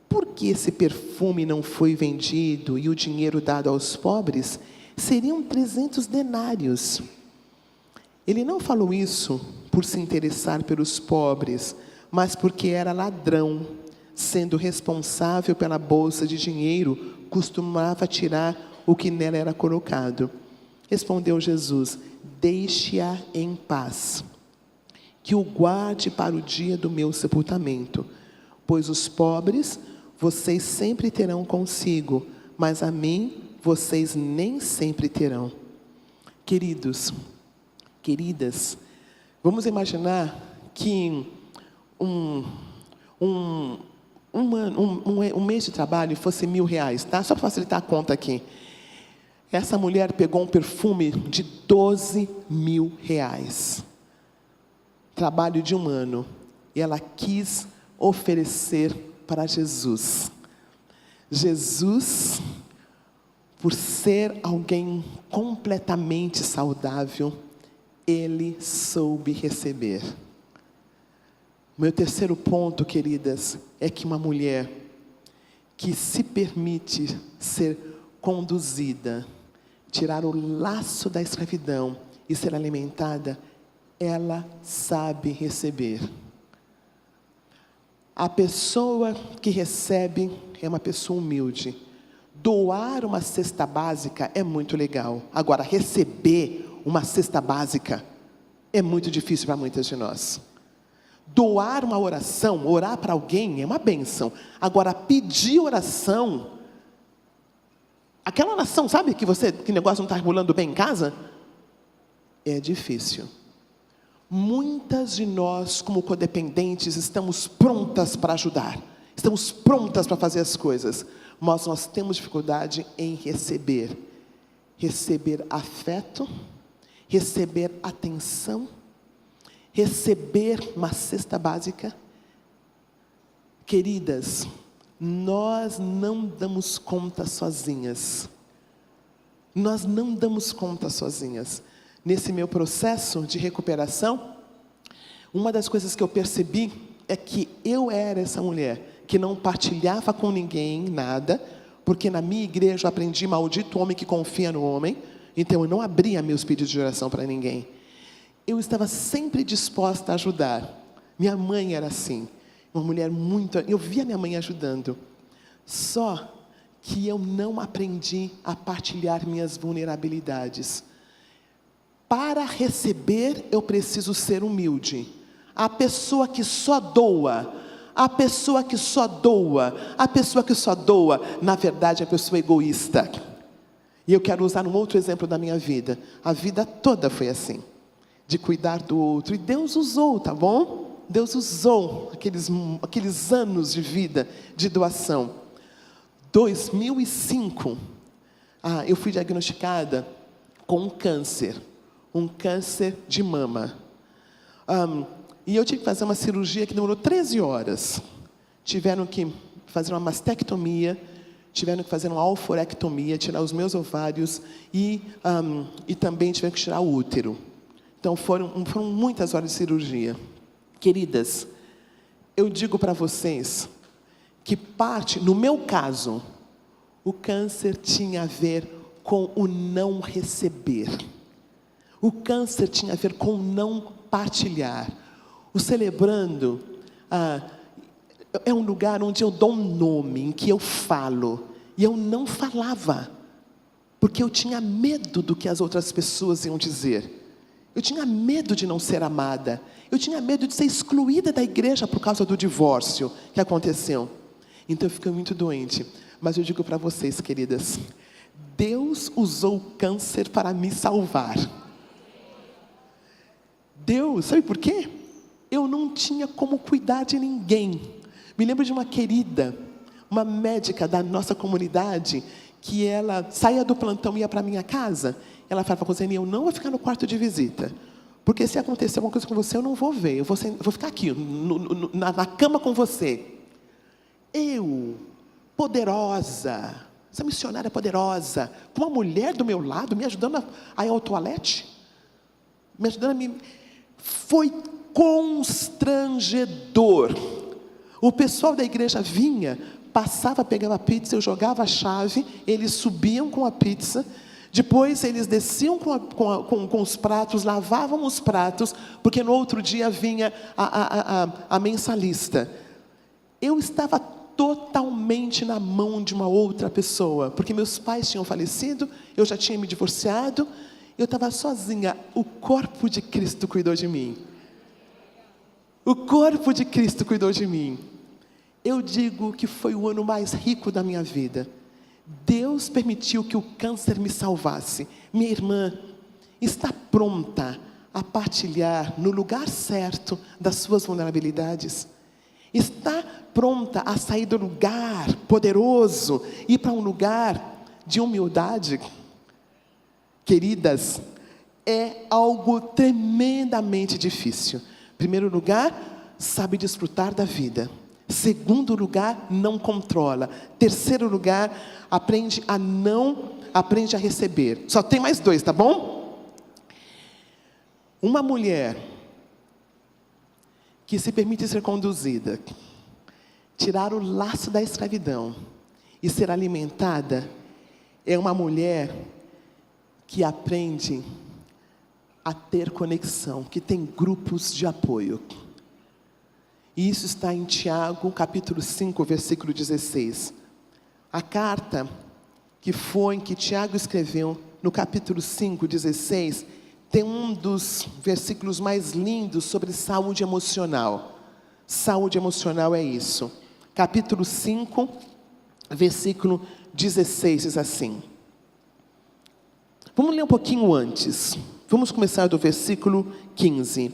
A: Por que esse perfume não foi vendido e o dinheiro dado aos pobres? Seriam 300 denários. Ele não falou isso por se interessar pelos pobres, mas porque era ladrão. Sendo responsável pela bolsa de dinheiro, costumava tirar o que nela era colocado. Respondeu Jesus: deixe-a em paz, que o guarde para o dia do meu sepultamento. Pois os pobres vocês sempre terão consigo, mas a mim vocês nem sempre terão. Queridos, queridas, vamos imaginar que um mês de trabalho fosse R$1.000, tá? Só para facilitar a conta aqui. Essa mulher pegou um perfume de R$12.000. Trabalho de um ano. E ela quis oferecer para Jesus. Jesus, por ser alguém completamente saudável, ele soube receber. Meu terceiro ponto, queridas, é que uma mulher que se permite ser conduzida, tirar o laço da escravidão e ser alimentada, ela sabe receber. A pessoa que recebe é uma pessoa humilde. Doar uma cesta básica é muito legal. Agora, receber uma cesta básica é muito difícil para muitas de nós. Doar uma oração, orar para alguém é uma bênção. Agora, pedir oração, aquela oração, sabe que o negócio não está rolando bem em casa? É difícil. Muitas de nós, como codependentes, estamos prontas para ajudar. Estamos prontas para fazer as coisas. Mas nós temos dificuldade em receber. Receber afeto, receber atenção, receber uma cesta básica. Queridas, nós não damos conta sozinhas. Nós não damos conta sozinhas. Nesse meu processo de recuperação, uma das coisas que eu percebi é que eu era essa mulher que não partilhava com ninguém nada, porque na minha igreja eu aprendi: maldito o homem que confia no homem. Então eu não abria meus pedidos de oração para ninguém. Eu estava sempre disposta a ajudar. Minha mãe era assim, uma mulher muito... Eu via minha mãe ajudando. Só que eu não aprendi a partilhar minhas vulnerabilidades. Para receber, eu preciso ser humilde. A pessoa que só doa, na verdade é a pessoa egoísta. E eu quero usar um outro exemplo da minha vida. A vida toda foi assim, de cuidar do outro. E Deus usou, tá bom? Deus usou aqueles anos de vida, de doação. 2005, eu fui diagnosticada com um câncer de mama. E eu tive que fazer uma cirurgia que demorou 13 horas. Tiveram que fazer uma mastectomia, tiveram que fazer uma alforectomia, tirar os meus ovários e também tiveram que tirar o útero. Então foram muitas horas de cirurgia. Queridas, eu digo para vocês que no meu caso, o câncer tinha a ver com o não receber. O câncer tinha a ver com o não partilhar. O Celebrando é um lugar onde eu dou um nome, em que eu falo. E eu não falava, porque eu tinha medo do que as outras pessoas iam dizer. Eu tinha medo de não ser amada. Eu tinha medo de ser excluída da igreja por causa do divórcio que aconteceu. Então eu fiquei muito doente. Mas eu digo para vocês, queridas, Deus usou o câncer para me salvar. Deus, sabe por quê? Eu não tinha como cuidar de ninguém. Me lembro de uma querida, uma médica da nossa comunidade, que ela saía do plantão e ia para a minha casa. Ela falava, Rosane, eu não vou ficar no quarto de visita, porque se acontecer alguma coisa com você, eu não vou ver, eu vou ficar aqui, na cama com você. Eu, poderosa, essa missionária poderosa, com uma mulher do meu lado, me ajudando a ir ao toalete, me ajudando foi constrangedor. O pessoal da igreja vinha, passava, pegava a pizza, eu jogava a chave, eles subiam com a pizza, depois eles desciam com os pratos, lavavam os pratos, porque no outro dia vinha a mensalista. Eu estava totalmente na mão de uma outra pessoa, porque meus pais tinham falecido, eu já tinha me divorciado, eu estava sozinha. O corpo de Cristo cuidou de mim. O corpo de Cristo cuidou de mim. Eu digo que foi o ano mais rico da minha vida. Deus permitiu que o câncer me salvasse. Minha irmã está pronta a partilhar no lugar certo das suas vulnerabilidades. Está pronta a sair do lugar poderoso e ir para um lugar de humildade. Queridas, é algo tremendamente difícil. Primeiro lugar, sabe desfrutar da vida. Segundo lugar, não controla. Terceiro lugar, aprende a receber. Só tem mais 2, tá bom? Uma mulher que se permite ser conduzida, tirar o laço da escravidão e ser alimentada, é uma mulher que aprende a ter conexão, que tem grupos de apoio. E isso está em Tiago, capítulo 5, versículo 16. A carta que Tiago escreveu, no capítulo 5, 16, tem um dos versículos mais lindos sobre saúde emocional. Saúde emocional é isso. Capítulo 5, versículo 16, diz assim. Vamos ler um pouquinho antes. Vamos começar do versículo 15.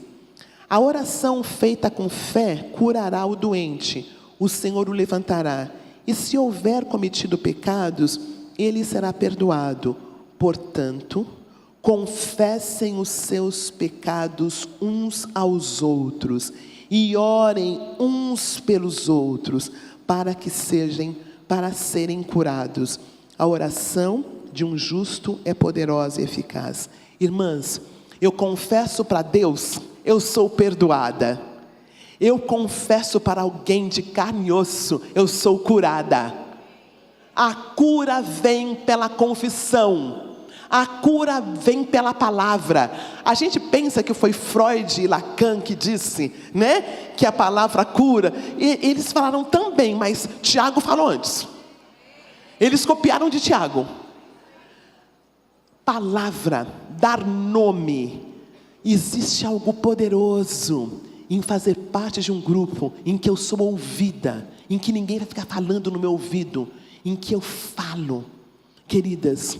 A: A oração feita com fé curará o doente, o Senhor o levantará, e se houver cometido pecados, ele será perdoado. Portanto, confessem os seus pecados uns aos outros, e orem uns pelos outros, para serem curados. A oração de um justo é poderosa e eficaz. Irmãs, eu confesso para Deus, eu sou perdoada. Eu confesso para alguém de carne e osso, eu sou curada. A cura vem pela confissão. A cura vem pela palavra. A gente pensa que foi Freud e Lacan que disse, né, que a palavra cura. E eles falaram também, mas Tiago falou antes. Eles copiaram de Tiago. Palavra, dar nome. Existe algo poderoso em fazer parte de um grupo em que eu sou ouvida, em que ninguém vai ficar falando no meu ouvido, em que eu falo. Queridas,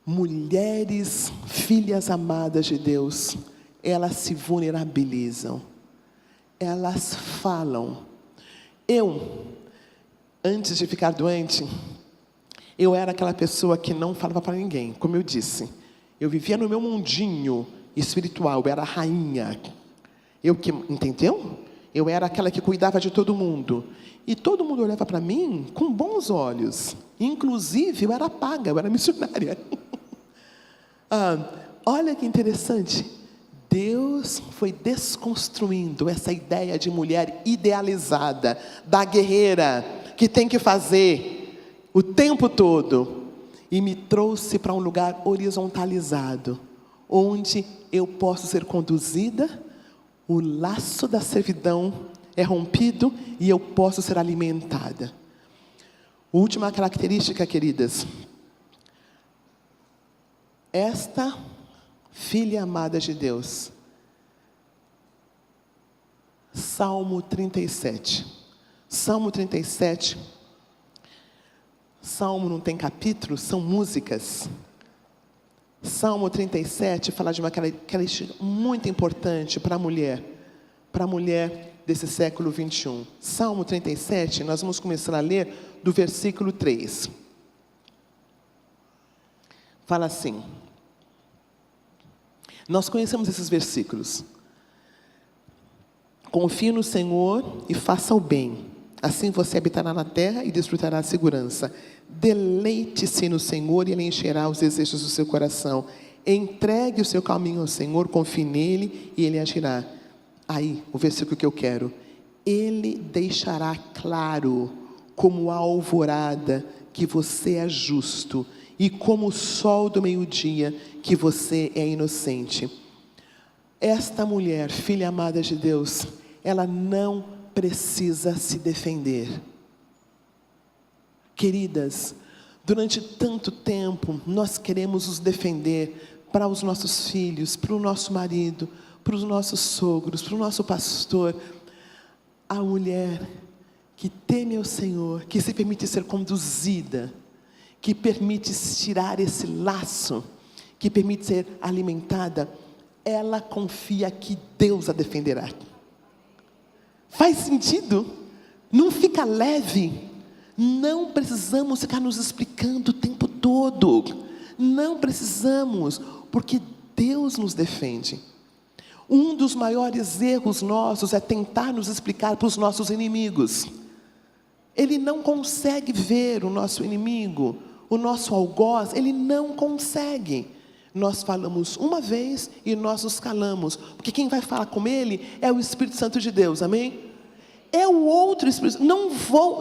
A: mulheres, filhas amadas de Deus, elas se vulnerabilizam, elas falam. Eu, antes de ficar doente, eu era aquela pessoa que não falava para ninguém, como eu disse. Eu vivia no meu mundinho espiritual, eu era a rainha. Entendeu? Eu era aquela que cuidava de todo mundo. E todo mundo olhava para mim com bons olhos. Inclusive, eu era paga, eu era missionária. Olha que interessante. Deus foi desconstruindo essa ideia de mulher idealizada, da guerreira, que tem que fazer o tempo todo, e me trouxe para um lugar horizontalizado, onde eu posso ser conduzida, o laço da servidão é rompido e eu posso ser alimentada. Última característica, queridas. Esta filha amada de Deus. Salmo 37. Salmo 37. Salmo não tem capítulo, são músicas. Salmo 37 fala de uma característica muito importante para a mulher desse século 21. Salmo 37, nós vamos começar a ler do versículo 3. Fala assim. Nós conhecemos esses versículos. Confie no Senhor e faça o bem. Assim você habitará na terra e desfrutará a segurança. Deleite-se no Senhor e Ele encherá os desejos do seu coração. Entregue o seu caminho ao Senhor, confie nele e Ele agirá. Aí, o versículo que eu quero. Ele deixará claro, como a alvorada, que você é justo, e como o sol do meio-dia, que você é inocente. Esta mulher, filha amada de Deus, ela não precisa se defender. Queridas, durante tanto tempo, nós queremos nos defender para os nossos filhos, para o nosso marido, para os nossos sogros, para o nosso pastor. A mulher que teme ao Senhor, que se permite ser conduzida, que permite tirar esse laço, que permite ser alimentada, ela confia que Deus a defenderá. Faz sentido? Não fica leve? Não precisamos ficar nos explicando o tempo todo. Não precisamos, porque Deus nos defende. Um dos maiores erros nossos é tentar nos explicar para os nossos inimigos. Ele não consegue ver o nosso inimigo, o nosso algoz, ele não consegue. Nós falamos uma vez e nós nos calamos, porque quem vai falar com ele é o Espírito Santo de Deus, amém? É o outro Espírito.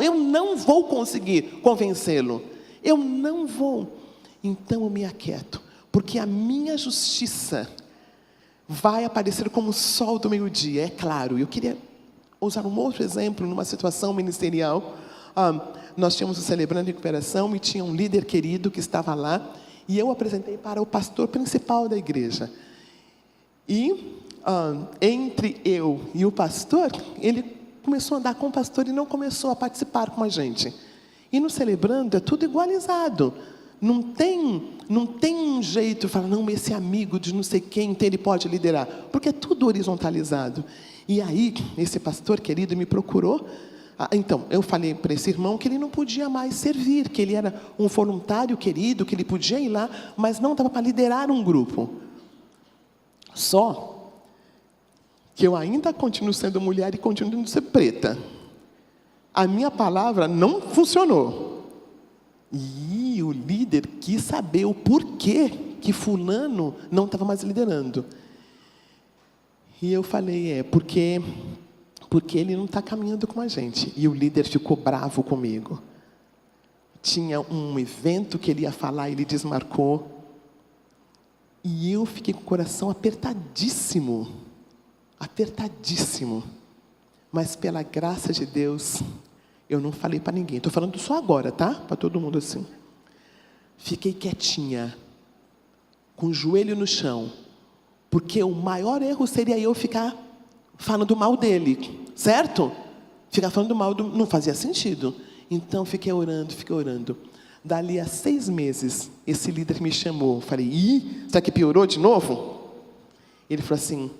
A: Eu não vou conseguir convencê-lo. Eu não vou. Então eu me aquieto, porque a minha justiça vai aparecer como o sol do meio-dia, é claro. Eu queria usar um outro exemplo numa situação ministerial. Nós tínhamos o Celebrando Recuperação e tinha um líder querido que estava lá, e eu apresentei para o pastor principal da igreja. E entre eu e o pastor, ele começou a andar com o pastor e não começou a participar com a gente. E no Celebrando é tudo igualizado. Não tem um jeito de falar, não, esse amigo de não sei quem, então ele pode liderar. Porque é tudo horizontalizado. E aí, esse pastor querido me procurou. Então, eu falei para esse irmão que ele não podia mais servir, que ele era um voluntário querido, que ele podia ir lá, mas não dava para liderar um grupo. Só que eu ainda continuo sendo mulher e continuo sendo ser preta. A minha palavra não funcionou. E o líder quis saber o porquê que fulano não estava mais liderando. E eu falei, porque ele não está caminhando com a gente. E o líder ficou bravo comigo. Tinha um evento que ele ia falar, ele desmarcou. E eu fiquei com o coração apertadíssimo. Apertadíssimo. Mas pela graça de Deus, Eu não falei para ninguém. Estou falando só agora, tá? Para todo mundo assim. Fiquei quietinha, com o joelho no chão, porque o maior erro seria eu ficar falando mal dele, certo? Ficar falando mal, não fazia sentido. Então, fiquei orando. Dali a 6 meses, esse líder me chamou. Falei, será que piorou de novo? Ele falou assim,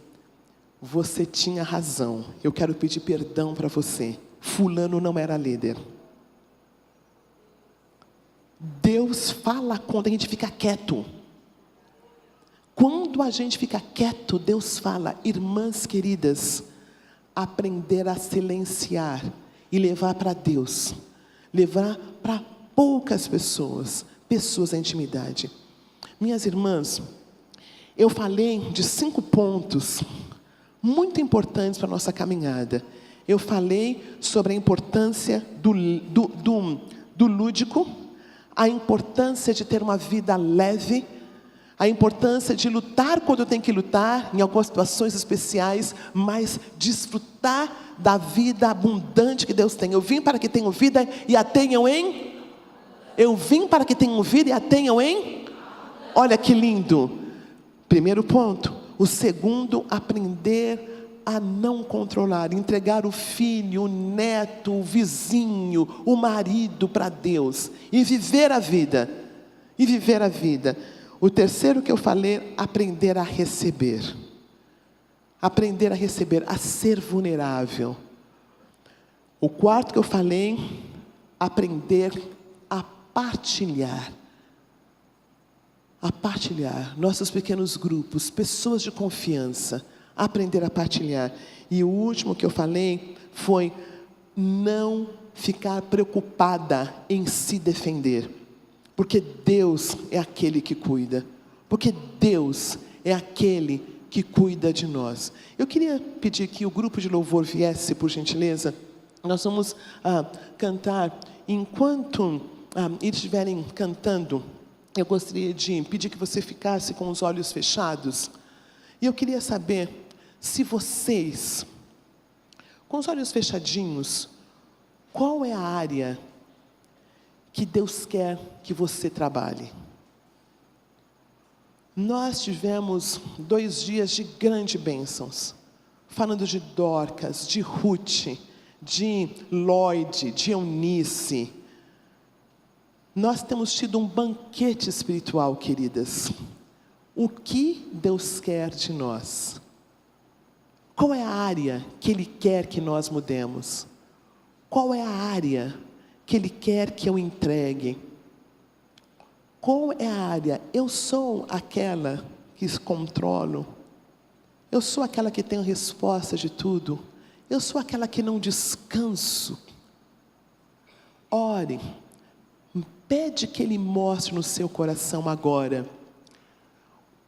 A: você tinha razão, eu quero pedir perdão para você. Fulano não era líder. Deus fala quando a gente fica quieto. Quando a gente fica quieto, Deus fala. Irmãs queridas, aprender a silenciar e levar para Deus. Levar para poucas pessoas da intimidade. Minhas irmãs, eu falei de 5 pontos muito importantes para a nossa caminhada. Eu falei sobre a importância do lúdico, a importância de ter uma vida leve, a importância de lutar quando tem que lutar, em algumas situações especiais, mas desfrutar da vida abundante que Deus tem. Eu vim para que tenham vida e a tenham em... Eu vim para que tenham vida e a tenham em... Olha que lindo. Primeiro ponto. O segundo, aprender a não controlar, entregar o filho, o neto, o vizinho, o marido para Deus e viver a vida. O terceiro que eu falei, aprender a receber. Aprender a receber, a ser vulnerável. O quarto que eu falei, aprender a partilhar. A partilhar. Nossos pequenos grupos, pessoas de confiança. Aprender a partilhar. E o último que eu falei foi não ficar preocupada em se defender. Porque Deus é aquele que cuida. Porque Deus é aquele que cuida de nós. Eu queria pedir que o grupo de louvor viesse, por gentileza. Nós vamos cantar. Enquanto eles estiverem cantando, eu gostaria de pedir que você ficasse com os olhos fechados. E eu queria saber se vocês, com os olhos fechadinhos, qual é a área que Deus quer que você trabalhe? Nós tivemos 2 dias de grandes bênçãos, falando de Dorcas, de Ruth, de Lloyd, de Eunice. Nós temos tido um banquete espiritual, queridas. O que Deus quer de nós? Qual é a área que Ele quer que nós mudemos? Qual é a área que Ele quer que eu entregue? Qual é a área? Eu sou aquela que controlo? Eu sou aquela que tenho resposta de tudo? Eu sou aquela que não descanso? Ore, pede que Ele mostre no seu coração agora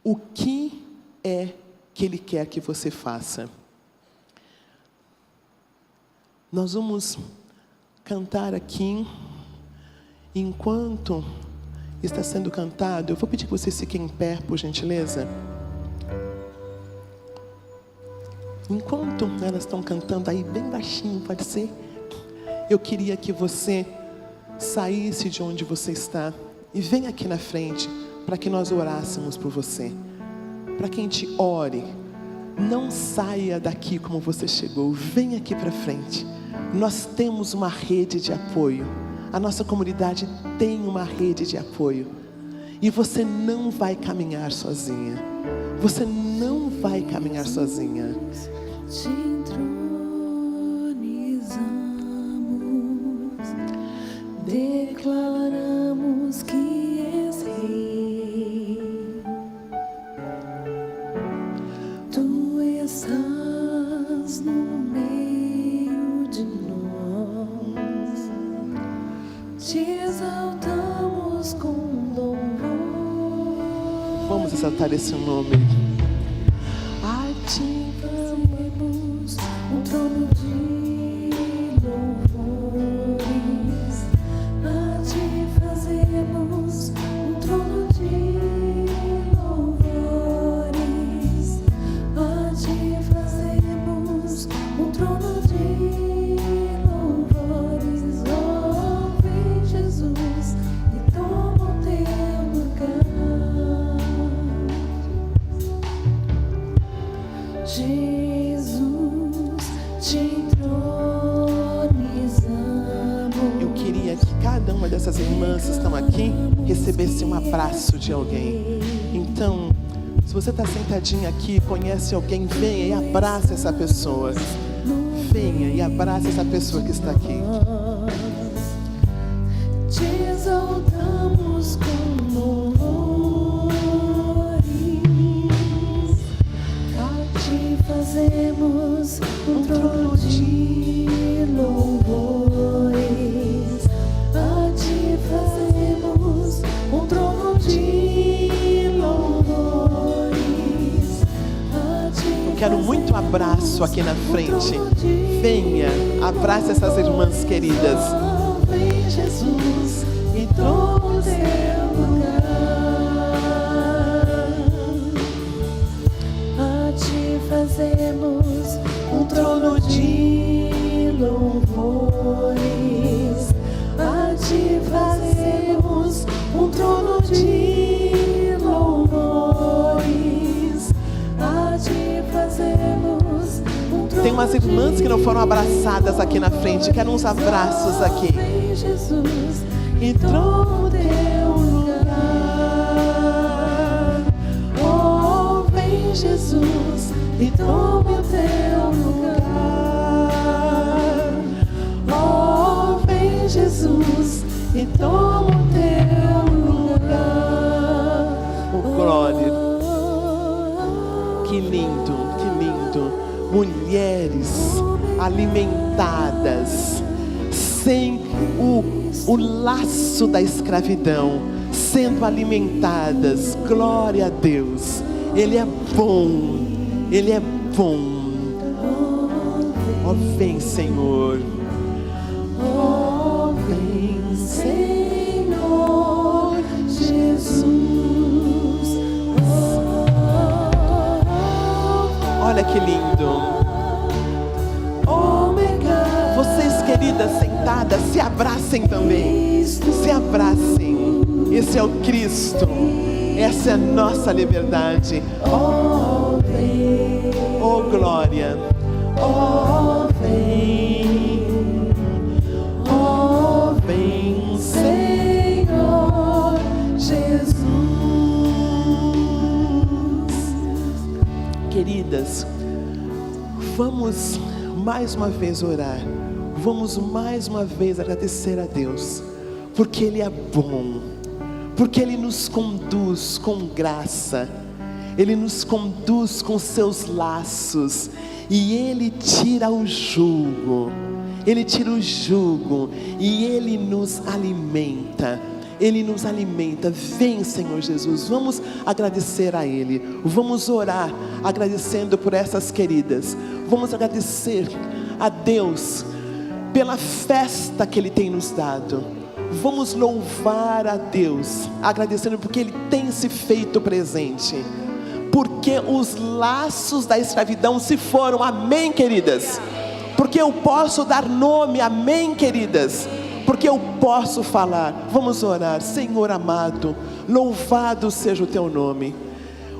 A: o que é que Ele quer que você faça. Nós vamos cantar aqui. Enquanto está sendo cantado, eu vou pedir que vocês fiquem em pé, por gentileza. Enquanto elas estão cantando aí bem baixinho, pode ser? Eu queria que você saísse de onde você está e venha aqui na frente para que nós orássemos por você. Para que a gente ore. Não saia daqui como você chegou. Venha aqui para frente. Nós temos uma rede de apoio. A nossa comunidade tem uma rede de apoio. E você não vai caminhar sozinha. Você não vai caminhar sozinha.
B: Te entronizamos, declaramos que és Rei. Tu estás no meio de nós, te exaltamos com louvor.
A: Vamos exaltar esse nome.
B: Ativamos um trono de louvores, a ti fazemos um trono de louvores, a ti fazemos um trono de louvores, Jesus, te entronizamos.
A: Eu queria que cada uma dessas irmãs que estão aqui recebesse um abraço de alguém. Então, se você está sentadinha aqui, conhece alguém, venha e abraça essa pessoa. Venha e abraça essa pessoa que está aqui.
B: Te exaltamos com louvores, a ti fazemos um trono de louvores, a ti fazemos um trono de louvores, a ti.
A: Eu quero muito abraço aqui na frente. Venha, abraça essas irmãs queridas.
B: Vem Jesus e toma o teu lugar. A ti fazemos um trono de louvores. A ti fazemos um trono de louvores. A ti fazemos um trono.
A: Tem umas irmãs que não foram abraçadas aqui na frente. Quero uns abraços aqui.
B: Vem Jesus e toma o teu lugar. Oh, vem Jesus e toma o teu lugar. Oh, vem Jesus e toma o teu lugar.
A: Oh, glória. Que lindo, que lindo. Mulheres alimentadas, sem o laço da escravidão, sendo alimentadas. Glória a Deus. Ele é bom. Ele é bom. Ó, vem, Senhor.
B: Oh, vem, Senhor Jesus.
A: Olha que lindo. Vocês, queridas, sentadas, se abracem também. Se abracem. Esse é o Cristo. Essa é a nossa liberdade.
B: Oh, vem.
A: Oh, glória.
B: Oh, vem. Oh, vem, Senhor Jesus.
A: Queridas, vamos mais uma vez orar. Vamos mais uma vez agradecer a Deus, porque Ele é bom, porque Ele nos conduz com graça, Ele nos conduz com seus laços, e Ele tira o jugo, Ele tira o jugo, e Ele nos alimenta. Ele nos alimenta. Vem, Senhor Jesus, vamos agradecer a Ele, vamos orar agradecendo por essas queridas, vamos agradecer a Deus pela festa que Ele tem nos dado. Vamos louvar a Deus, agradecendo porque Ele tem se feito presente, porque os laços da escravidão se foram. Amém, queridas? Porque eu posso dar nome. Amém, queridas? Porque eu posso falar. Vamos orar. Senhor amado, louvado seja o Teu nome.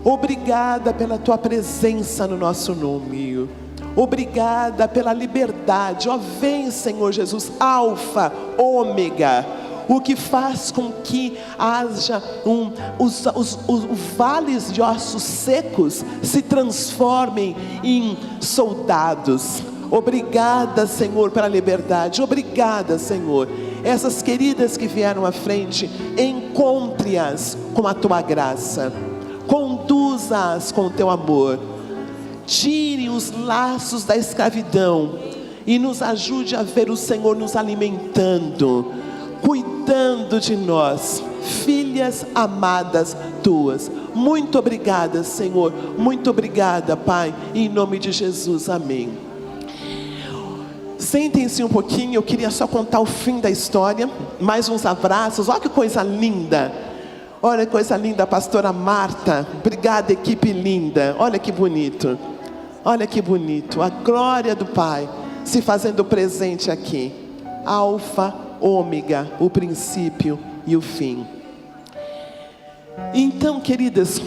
A: Obrigada pela Tua presença no nosso nome. Obrigada pela liberdade. Ó, vem, Senhor Jesus, Alfa, Ômega, o que faz com que haja os vales de ossos secos se transformem em soldados. Obrigada, Senhor, pela liberdade. Obrigada, Senhor. Essas queridas que vieram à frente, encontre-as com a Tua graça, conduza-as com o Teu amor. Tire os laços da escravidão e nos ajude a ver o Senhor nos alimentando, cuidando de nós, filhas amadas Tuas. Muito obrigada, Senhor. Muito obrigada, Pai, em nome de Jesus. Amém. Sentem-se um pouquinho. Eu queria só contar o fim da história. Mais uns abraços. Olha que coisa linda. Olha que coisa linda, a pastora Marta. Obrigada, equipe linda. Olha que bonito. Olha que bonito. A glória do Pai se fazendo presente aqui. Alfa, Ômega, o princípio e o fim. Então, queridas,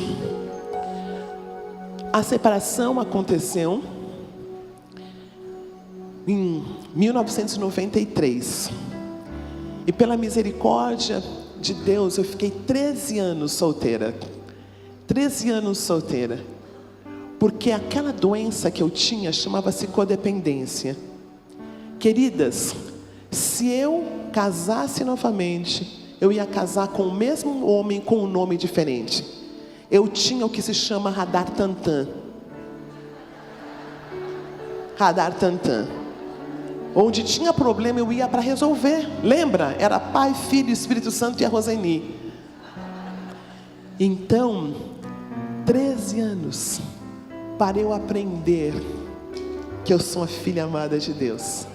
A: A separação aconteceu em 1993. E pela misericórdia de Deus, eu fiquei 13 anos solteira. 13 anos solteira. Porque aquela doença que eu tinha chamava-se codependência. Queridas, se eu casasse novamente, eu ia casar com o mesmo homem com um nome diferente. Eu tinha o que se chama radar tantã. Radar tantã. Onde tinha problema eu ia para resolver. Lembra? Era Pai, Filho, Espírito Santo e a Roseni. Então, 13 anos para eu aprender que eu sou a filha amada de Deus.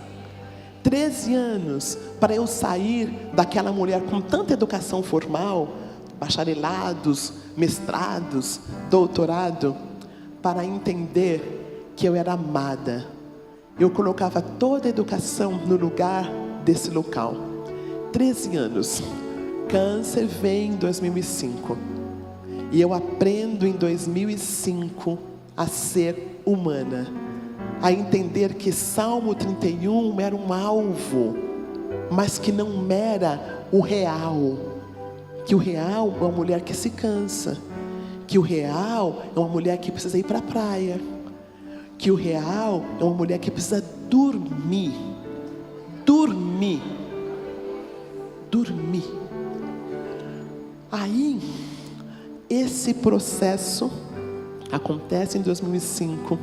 A: 13 anos para eu sair daquela mulher com tanta educação formal, bacharelados, mestrados, doutorado, para entender que eu era amada. Eu colocava toda a educação no lugar desse local. 13 anos. Câncer veio em 2005. E eu aprendo em 2005 a ser humana. A entender que Salmo 31 era um alvo, mas que não era o real. Que o real é uma mulher que se cansa. Que o real é uma mulher que precisa ir para a praia. Que o real é uma mulher que precisa dormir. Dormir. Dormir. Aí, esse processo acontece em 2005.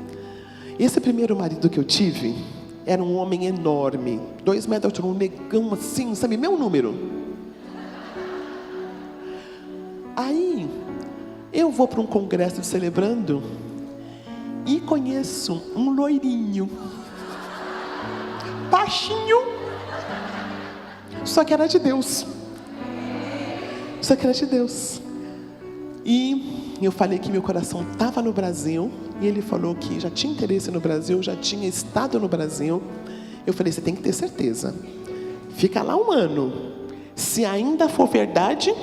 A: Esse primeiro marido que eu tive era um homem enorme, 2 metros de altura, um negão assim, sabe, meu número. Aí, eu vou para um congresso de celebrando e conheço um loirinho, baixinho, só que era de Deus. Só que era de Deus. E eu falei que meu coração estava no Brasil. E ele falou que já tinha interesse no Brasil, já tinha estado no Brasil. Eu falei, você tem que ter certeza. Fica lá 1 ano. Se ainda for verdade,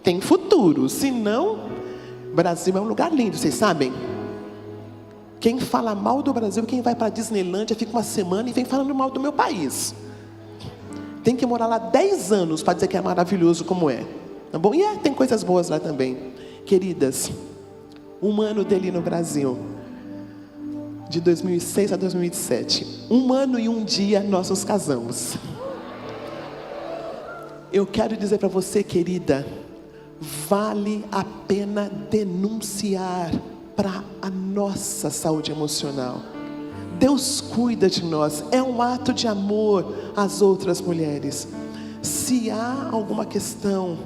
A: tem futuro. Se não, Brasil é um lugar lindo, vocês sabem? Quem fala mal do Brasil, quem vai para a Disneylândia, fica 1 semana e vem falando mal do meu país. Tem que morar lá 10 anos para dizer que é maravilhoso como é. Tá bom? E tem coisas boas lá também. Queridas, 1 ano dele no Brasil, de 2006 a 2007. 1 ano e 1 dia nós nos casamos. Eu quero dizer para você, querida, vale a pena denunciar para a nossa saúde emocional. Deus cuida de nós, é um ato de amor às outras mulheres. Se há alguma questão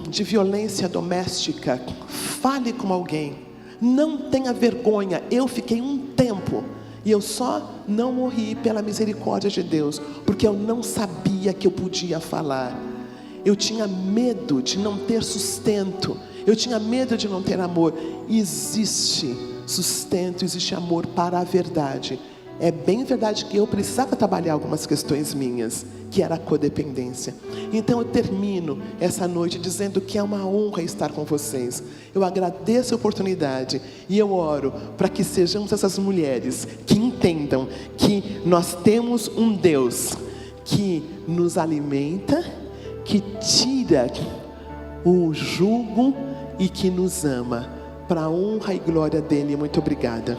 A: de violência doméstica, fale com alguém. Não tenha vergonha. Eu fiquei um tempo e eu só não morri pela misericórdia de Deus, porque eu não sabia que eu podia falar. Eu tinha medo de não ter sustento. Eu tinha medo de não ter amor. Existe sustento, existe amor para a verdade. É bem verdade que eu precisava trabalhar algumas questões minhas, que era a codependência. Então eu termino essa noite dizendo que é uma honra estar com vocês. Eu agradeço a oportunidade e eu oro para que sejamos essas mulheres que entendam que nós temos um Deus que nos alimenta, que tira o jugo e que nos ama. Para a honra e glória dele. Muito obrigada.